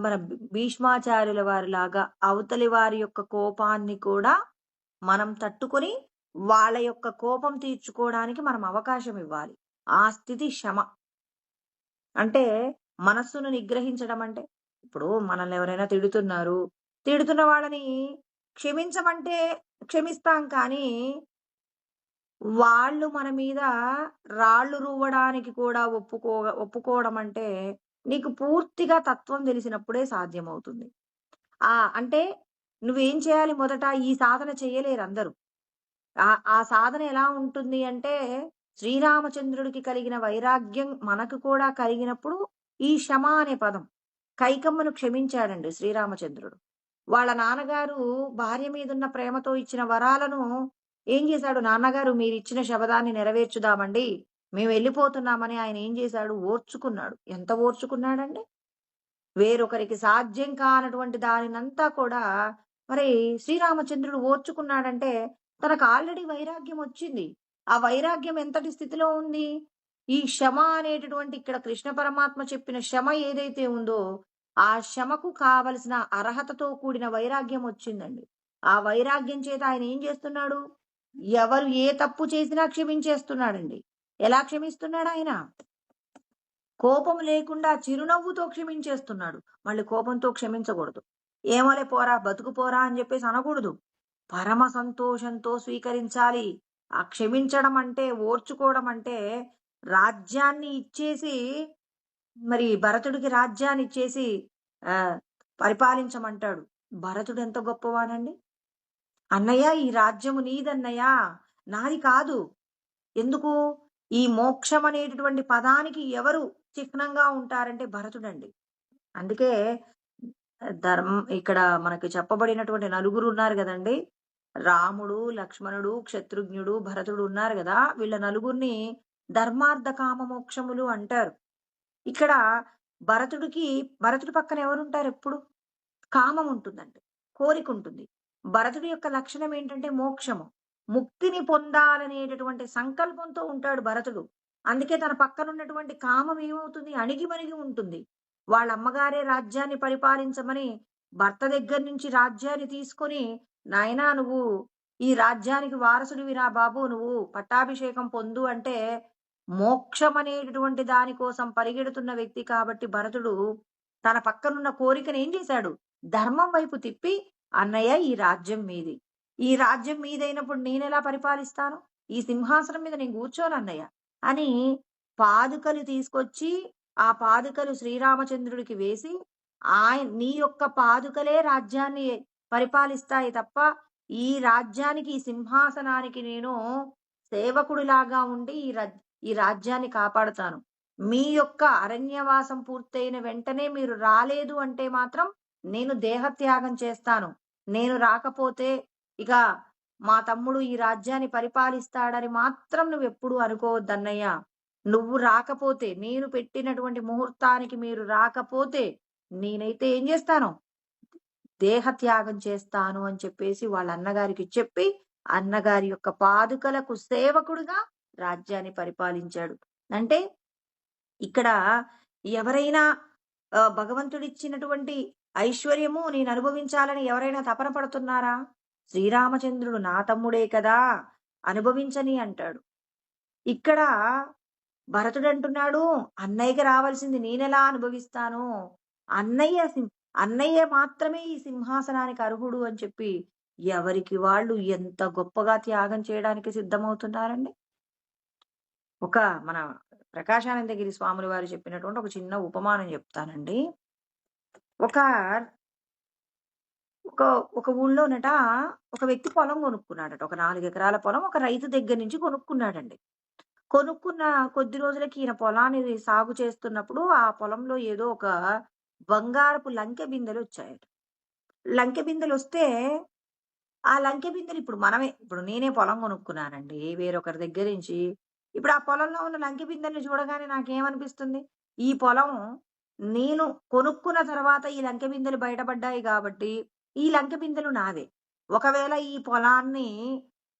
మన భీష్మాచార్యుల వారిలాగా అవతలి వారి యొక్క కోపాన్ని కూడా మనం తట్టుకొని వాళ్ళ యొక్క కోపం తీర్చుకోవడానికి మనం అవకాశం ఇవ్వాలి. ఆ స్థితి శమ. అంటే మనస్సును నిగ్రహించడం అంటే ఇప్పుడు మనల్ని ఎవరైనా తిడుతున్నారు. తిడుతున్న వాళ్ళని క్షమించమంటే క్షమిస్తాం కానీ వాళ్ళు మన మీద రాళ్ళు రువ్వడానికి కూడా ఒప్పుకోవడం అంటే నీకు పూర్తిగా తత్వం తెలిసినప్పుడే సాధ్యమవుతుంది. అంటే నువ్వేం చేయాలి మొదట? ఈ సాధన చేయలేరు అందరూ. ఆ సాధన ఎలా ఉంటుంది అంటే శ్రీరామచంద్రుడికి కలిగిన వైరాగ్యం మనకు కూడా కలిగినప్పుడు ఈ క్షమ అనే పదం. కైకమ్మను క్షమించాడండి శ్రీరామచంద్రుడు. వాళ్ళ నాన్నగారు భార్య మీదున్న ప్రేమతో ఇచ్చిన వరాలను ఏం చేశాడు? నాన్నగారు మీరిచ్చిన శబదాన్ని నెరవేర్చుదామండి, మేము వెళ్ళిపోతున్నామని ఆయన ఏం చేశాడు? ఓర్చుకున్నాడు. ఎంత ఓర్చుకున్నాడండి? వేరొకరికి సాధ్యం కానటువంటి దానినంతా కూడా మరి శ్రీరామచంద్రుడు ఓర్చుకున్నాడంటే తనకు ఆల్రెడీ వైరాగ్యం వచ్చింది. ఆ వైరాగ్యం ఎంతటి స్థితిలో ఉంది? ఈ క్షమ అనేటటువంటి ఇక్కడ కృష్ణ పరమాత్మ చెప్పిన క్షమ ఏదైతే ఉందో ఆ క్షమకు కావలసిన అర్హతతో కూడిన వైరాగ్యం వచ్చిందండి. ఆ వైరాగ్యం చేత ఆయన ఏం చేస్తున్నాడు? ఎవరు ఏ తప్పు చేసినా క్షమించేస్తున్నాడండి. ఎలా క్షమిస్తున్నాడు ఆయన? కోపం లేకుండా చిరునవ్వుతో క్షమించేస్తున్నాడు. మళ్ళీ కోపంతో క్షమించకూడదు. ఏమోలే పోరా, బతుకు పోరా అని చెప్పేసి అనకూడదు. పరమ సంతోషంతో స్వీకరించాలి. ఆ క్షమించడం అంటే, ఓర్చుకోవడం అంటే రాజ్యాన్ని ఇచ్చేసి మరి భరతుడికి రాజ్యాన్ని ఇచ్చేసి పరిపాలించమంటాడు. భరతుడు ఎంత గొప్పవాడండి! అన్నయ్య ఈ రాజ్యము నీదన్నయ్య, నాది కాదు. ఎందుకు? ఈ మోక్షం అనేటటువంటి పదానికి ఎవరు చిహ్నంగా ఉంటారంటే భరతుడండి. అందుకే ఇక్కడ మనకి చెప్పబడినటువంటి నలుగురు ఉన్నారు కదండి. రాముడు, లక్ష్మణుడు, క్షత్రుఘ్నుడు, భరతుడు ఉన్నారు కదా. వీళ్ళ నలుగురిని ధర్మార్థ కామ మోక్షములు అంటారు. ఇక్కడ భరతుడి పక్కన ఎవరుంటారు ఎప్పుడు? కామం ఉంటుందండి. కోరిక ఉంటుంది. భరతుడి యొక్క లక్షణం ఏంటంటే మోక్షము. ముక్తిని పొందాలనేటటువంటి సంకల్పంతో ఉంటాడు భరతుడు. అందుకే తన పక్కనున్నటువంటి కామం ఏమవుతుంది? అణిగిమణిగి ఉంటుంది. వాళ్ళ అమ్మగారే రాజ్యాన్ని పరిపాలించమని భర్త దగ్గర నుంచి రాజ్యాన్ని తీసుకొని, "నాయనా నువ్వు ఈ రాజ్యానికి వారసుడివిరా బాబు, నువ్వు పట్టాభిషేకం పొందు" అంటే మోక్షం అనేటటువంటి దాని కోసం పరిగెడుతున్న వ్యక్తి కాబట్టి భరతుడు తన పక్కనున్న కోరికను ఏం చేశాడు? ధర్మం వైపు తిప్పి, "అన్నయ్య ఈ రాజ్యం మీది. ఈ రాజ్యం మీదైనప్పుడు నేనెలా పరిపాలిస్తాను? ఈ సింహాసనం మీద నేను కూర్చోను అన్నయ్య" అని పాదుకలు తీసుకొచ్చి, ఆ పాదుకలు శ్రీరామచంద్రుడికి వేసి, "నీ యొక్క పాదుకలే రాజ్యాన్ని పరిపాలిస్తాయి తప్ప, ఈ రాజ్యానికి, ఈ సింహాసనానికి నేను సేవకుడిలాగా ఉండి ఈ రాజ్యాన్ని కాపాడుతాను. మీ యొక్క అరణ్యవాసం పూర్తయిన వెంటనే మీరు రాలేదు అంటే మాత్రం నేను దేహత్యాగం చేస్తాను. నేను రాకపోతే ఇక మా తమ్ముడు ఈ రాజ్యాన్ని పరిపాలిస్తాడని మాత్రం నువ్వెప్పుడూ అనుకోవద్దన్నయ్య. నువ్వు రాకపోతే, నేను పెట్టినటువంటి ముహూర్తానికి మీరు రాకపోతే నేనైతే ఏం చేస్తాను? దేహత్యాగం చేస్తాను" అని చెప్పేసి వాళ్ళ అన్నగారికి చెప్పి, అన్నగారి యొక్క పాదుకలకు సేవకుడుగా రాజ్యాన్ని పరిపాలించాడు. అంటే ఇక్కడ ఎవరైనా భగవంతుడిచ్చినటువంటి ఐశ్వర్యము నేను అనుభవించాలని ఎవరైనా తపన పడుతున్నారా? శ్రీరామచంద్రుడు నా తమ్ముడే కదా, అనుభవించని అంటాడు. ఇక్కడ భరతుడు అంటున్నాడు, "అన్నయ్యకి రావాల్సింది నేనెలా అనుభవిస్తాను? అన్నయ్య మాత్రమే ఈ సింహాసనానికి అర్హుడు" అని చెప్పి ఎవరికి వాళ్ళు ఎంత గొప్పగా త్యాగం చేయడానికి సిద్ధమవుతున్నారండి. ఒక మన ప్రకాశానందగిరి స్వాముల వారు చెప్పినటువంటి ఒక చిన్న ఉపమానం చెప్తానండి. ఒక ఒక ఒక ఊళ్ళోనట ఒక వ్యక్తి పొలం కొనుక్కున్నాడట. ఒక 4 ఎకరాల పొలం ఒక రైతు దగ్గర నుంచి కొనుక్కున్నాడండి. కొనుక్కున్న కొద్ది రోజులకి ఈయన పొలాన్ని సాగు చేస్తున్నప్పుడు ఆ పొలంలో ఏదో ఒక బంగారపు లంకె బిందెలొచ్చాయట. లంకె బిందెలొస్తే ఆ లంకె బిందెలు ఇప్పుడు నేనే పొలం కొనుక్కున్నానండి వేరొకరి దగ్గర నుంచి. ఇప్పుడు ఆ పొలంలో ఉన్న లంకె బిందెల్ని చూడగానే నాకేమనిపిస్తుంది? ఈ పొలం నేను కొనుక్కున్న తర్వాత ఈ లంకె బిందెలు బయటపడ్డాయి గాబట్టి, ఈ లంకె బిందెలు నావే. ఒకవేళ ఈ పొలాన్ని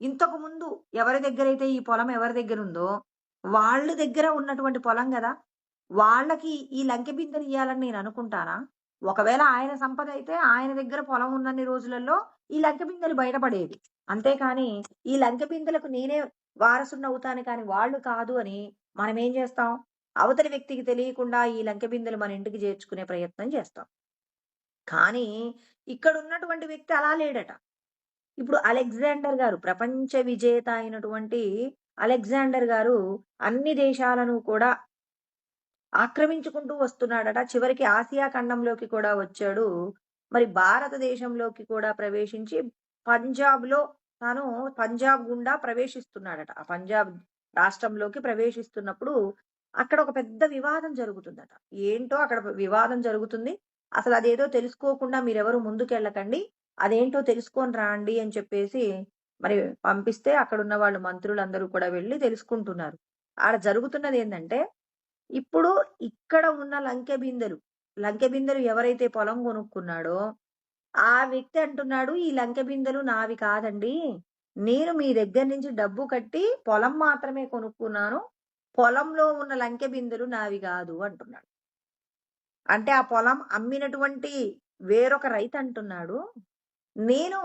ఇంతకు ముందు ఎవరి దగ్గరైతే ఈ పొలం ఎవరి దగ్గరుందో, వాళ్ళ దగ్గర ఉన్నటువంటి పొలం గదా! వాళ్ళకి ఈ లంకె బిందెలు ఇయ్యాలని నేననుకుంటానా? ఒకవేళ ఆయన సంపద అయితే ఆయన దగ్గర పొలం ఉన్నన్ని రోజులలో ఈ లంకె బిందెలు బయటపడేవి. అంతేకాని ఈ లంకె బిందెలకు నేనే వారసుడినవుతాను కానీ వాళ్ళు కాదు అని మనమేం చేస్తాం? అవతలి వ్యక్తికి తెలియకుండా ఈ లంకె బిందెలు మన ఇంటికి చేర్చుకునే ప్రయత్నం చేస్తాం. కానీ ఇక్కడున్నటువంటి వ్యక్తి అలా లేడట. ఇప్పుడు అలెగ్జాండర్ గారు ప్రపంచ విజేత అయినటువంటి అలెగ్జాండర్ గారు అన్ని దేశాలను కూడా ఆక్రమించుకుంటూ వస్తున్నాడట. చివరికి ఆసియా ఖండంలోకి కూడా వచ్చాడు. మరి భారతదేశంలోకి కూడా ప్రవేశించి పంజాబ్‌లో పంజాబ్ గుండా ప్రవేశిస్తున్నాడట. ఆ పంజాబ్ రాష్ట్రంలోకి ప్రవేశిస్తున్నప్పుడు అక్కడ ఒక పెద్ద వివాదం జరుగుతుందట. ఏంటో అక్కడ వివాదం జరుగుతుంది. అసలదేదో తెలుసుకోకుండా మీరెవరు ముందుకెళ్ళకండి. అదేంటో తెలుసుకొని రాండి అని చెప్పేసి మరి పంపిస్తే అక్కడున్న వాళ్ళు మంత్రులందరూ కూడా వెళ్లి తెలుసుకుంటున్నారు. ఆడ జరుగుతున్నదేందంటే ఇప్పుడు ఇక్కడ ఉన్న లంకె బిందెలు ఎవరైతే పొలం కొనుక్కున్నాడో, ఆ వ్యక్తి అంటున్నాడు, "ఈ లంకె బిందెలు నావి కాదండి. నేను మీ దగ్గర నుంచి డబ్బు కట్టి పొలం మాత్రమే కొనుక్కున్నాను. పొలంలో ఉన్న లంకె బిందెలు నావి గాదు" అంటున్నాడు. అంటే ఆ పొలం అమ్మినటువంటి వేరొక రైతు అంటున్నాడు, "నేను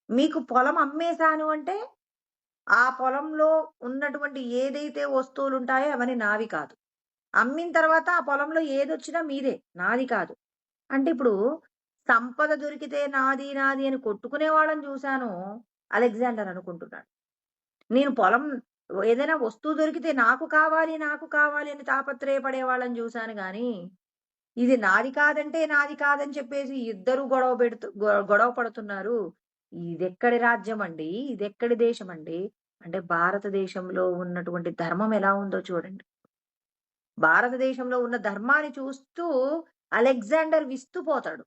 మీకు పొలం అమ్మేశాను అంటే, ఆ పొలంలో ఉన్నటువంటి ఏదైతే వస్తువులుంటాయో అవన్నీ నావి కాదు. అమ్మిన తర్వాత ఆ పొలంలో ఏదొచ్చినా మీదే, నాది కాదు." అంటే ఇప్పుడు సంపద దొరికితే నాది, నాది అని కొట్టుకునే వాళ్ళని చూశాను అలెగ్జాండర్ అనుకుంటున్నాడు. నేను ఏదైనా వస్తువు దొరికితే నాకు కావాలి, నాకు కావాలి అని తాపత్రయపడే వాళ్ళని చూశాను గానీ, ఇది నాది కాదంటే నాది కాదని చెప్పేసి ఇద్దరు గొడవ పడుతున్నారు. ఇదెక్కడి రాజ్యమండి? ఇదెక్కడి దేశమండి? అంటే భారతదేశంలో ఉన్నటువంటి ధర్మం ఎలా ఉందో చూడండి. భారతదేశంలో ఉన్న ధర్మాన్ని చూస్తూ అలెగ్జాండర్ విస్తుపోతాడు.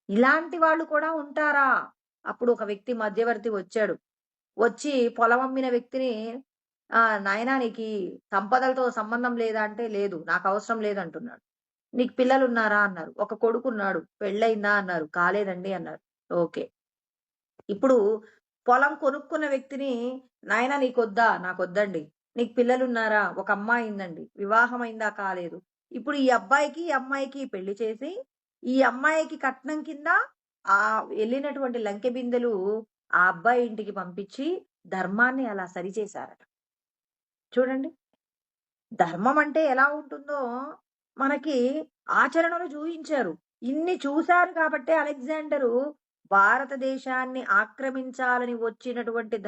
ఇలాంటి వాళ్ళు కూడా ఉంటారా? అప్పుడు ఒక వ్యక్తి మధ్యవర్తి వచ్చాడు. వచ్చి పొలం అమ్మిన వ్యక్తిని నాయనా నీకీ సంపదలతో సంబంధం లేదా అంటే, లేదు. నాకవసరం లేదంటున్నాడు. నీకు పిల్లలున్నారా అన్నారు. ఒక కొడుకున్నాడు. పెళ్లయిందా అన్నారు. కాలేదండి అన్నారు. ఓకే. ఇప్పుడు పొలం కొనుక్కున్న వ్యక్తిని, నాయనా నీకొద్దా? నాకొద్దండి. నీకు పిల్లలున్నారా? ఒక అమ్మాయుందండి. వివాహమైందా? కాలేదు. ఇప్పుడు ఈ అబ్బాయికి, ఈ అమ్మాయికి పెళ్లి చేసి, ఈ అమ్మాయికి కట్నం కింద ఎళ్ళినటువంటి లంకె బిందెలు ఆ అబ్బాయి ఇంటికి పంపించి, ధర్మాన్ని అలా సరిచేశారట. చూడండి. ధర్మం అంటే ఎలా ఉంటుందో మనకి ఆచరణలో చూయించారు. ఇన్ని చూసారు కాబట్టే అలెగ్జాండరు భారతదేశాన్ని ఆక్రమించాలని వచ్చినటువంటి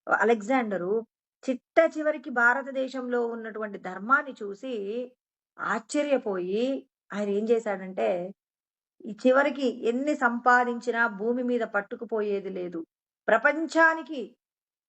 అలెగ్జాండరు చిట్ట చివరికి భారతదేశంలో ఉన్నటువంటి ధర్మాన్ని చూసి ఆశ్చర్యపోయి ఆయన ఏం చేశాడంటే, ఈ చివరికి ఎన్ని సంపాదించినా భూమి మీద పట్టుకుపోయేది లేదు. ప్రపంచానికి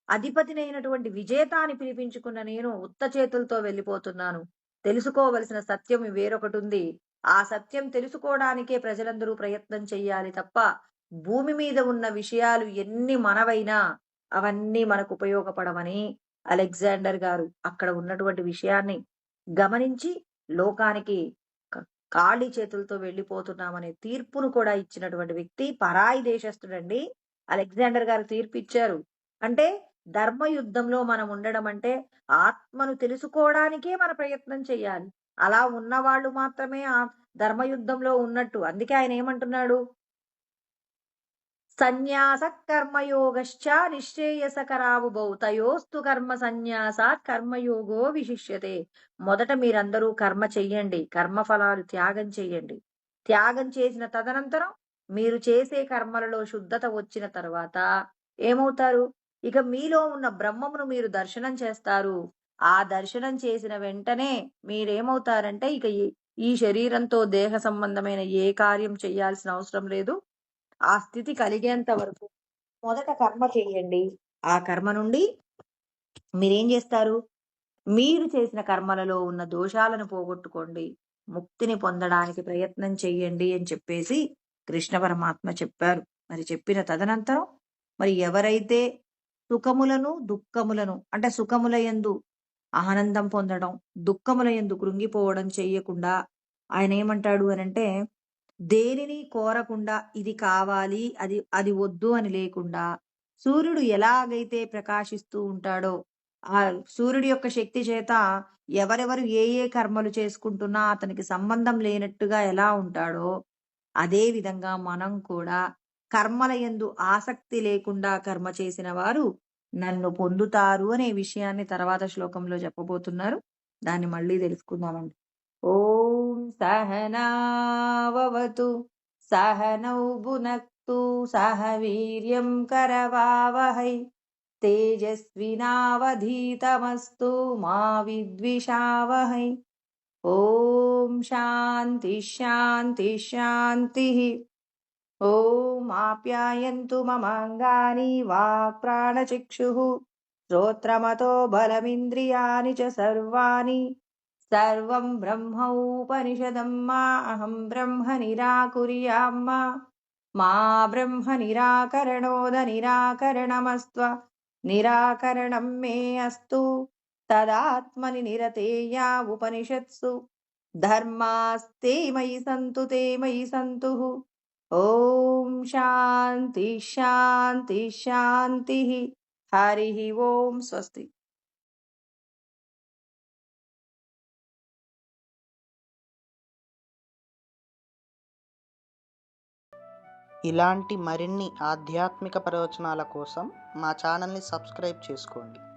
అధిపతినైనటువంటి విజేత అని పిలిపించుకున్న నేను ఉత్త చేతులతో వెళ్ళిపోతున్నాను. తెలుసుకోవలసిన సత్యం వేరొకటుంది. ఆ సత్యం తెలుసుకోవడానికే ప్రజలందరూ ప్రయత్నం చెయ్యాలి తప్ప, భూమి మీద ఉన్న విషయాలు ఎన్ని మనవైనా అవన్నీ మనకు ఉపయోగపడవని అలెగ్జాండర్ గారు అక్కడ ఉన్నటువంటి విషయాన్ని గమనించి లోకానికి క ఖాళీ చేతులతో వెళ్ళిపోతున్నామనే తీర్పును కూడా ఇచ్చినటువంటి వ్యక్తి పరాయి దేశస్థుడండి. అలెగ్జాండర్ గారు తీర్పిచ్చారు. అంటే ధర్మయుద్ధంలో మనం ఉండడం అంటే ఆత్మను తెలుసుకోవడానికే మన ప్రయత్నం చెయ్యాలి. అలా ఉన్నవాళ్ళు మాత్రమే ఆ ధర్మయుద్ధంలో ఉన్నట్టు. అందుకే ఆయన ఏమంటున్నాడు? సన్యాస కర్మయోగశ్చ నిశ్రేయసకరావుభౌ తయోస్తు కర్మ సన్యాసాత్ కర్మయోగో విశిష్యతే. మొదట మీరందరూ కర్మ చెయ్యండి. కర్మ ఫలాలు త్యాగం చెయ్యండి. త్యాగం చేసిన తదనంతరం మీరు చేసే కర్మలలో శుద్ధత వచ్చిన తర్వాత ఏమవుతారు? ఇక మీలో ఉన్న బ్రహ్మమును మీరు దర్శనం చేస్తారు. ఆ దర్శనం చేసిన వెంటనే మీరేమవుతారంటే ఇక ఈ శరీరంతో దేహ సంబంధమైన ఏ కార్యం చేయాల్సిన అవసరం లేదు. ఆ స్థితి కలిగేంత వరకు మొదట కర్మ చేయండి. ఆ కర్మ నుండి మీరేం చేస్తారు? మీరు చేసిన కర్మలలో ఉన్న దోషాలను పోగొట్టుకోండి. ముక్తిని పొందడానికి ప్రయత్నం చెయ్యండి అని చెప్పేసి కృష్ణ పరమాత్మ చెప్పారు. మరి చెప్పిన తదనంతరం మరి ఎవరైతే సుఖములను, దుఃఖములను అంటే సుఖముల యందు ఆనందం పొందడం, దుఃఖముల యందు కృంగిపోవడం చెయ్యకుండా ఆయన ఏమంటాడు అనంటే, దేనిని కోరకుండా ఇది కావాలి, అది అది వద్దు అని లేకుండా సూర్యుడు ఎలాగైతే ప్రకాశిస్తూ ఉంటాడో, ఆ సూర్యుడి యొక్క శక్తి చేత ఎవరెవరు ఏ ఏ కర్మలు చేసుకుంటున్నా అతనికి సంబంధం లేనట్టుగా ఎలా ఉంటాడో, అదే విధంగా మనం కూడా కర్మల యందు ఆసక్తి లేకుండా కర్మ చేసిన వారు నన్ను పొందుతారు అనే విషయాన్ని తర్వాత శ్లోకంలో చెప్పబోతున్నారు. దాన్ని మళ్ళీ తెలుసుకుందామండి. ఓం సహనావవతు సహనౌ భునక్తు సహ వీర్యం కరవావహై తేజస్వినావధీతమస్తు మా విద్విషావహై. ఓం శాంతి శాంతి శాంతి. ఓం ఆప్యాయంతు మమాంగాని వాక్ప్రాణచక్షుః శ్రోత్రమతో బలమింద్రియాణి చ సర్వాణి సర్వం బ్రహ్మోపనిషదం మా అహం బ్రహ్మ నిరాకుర్యాం మా బ్రహ్మ నిరాకరణోద నిరాకరణమస్త్వ నిరాకరణం మే అస్తు తదాత్మని నిరతేయా ఉపనిషత్సు ధర్మాస్తే మయి సంతు తే మయి సంతు. ఓం శాంతి శాంతి శాంతి. హరి ఓం. స్వస్తి. ఇలాంటి మరిన్ని ఆధ్యాత్మిక ప్రవచనాల కోసం మా ఛానల్ని సబ్స్క్రైబ్ చేసుకోండి.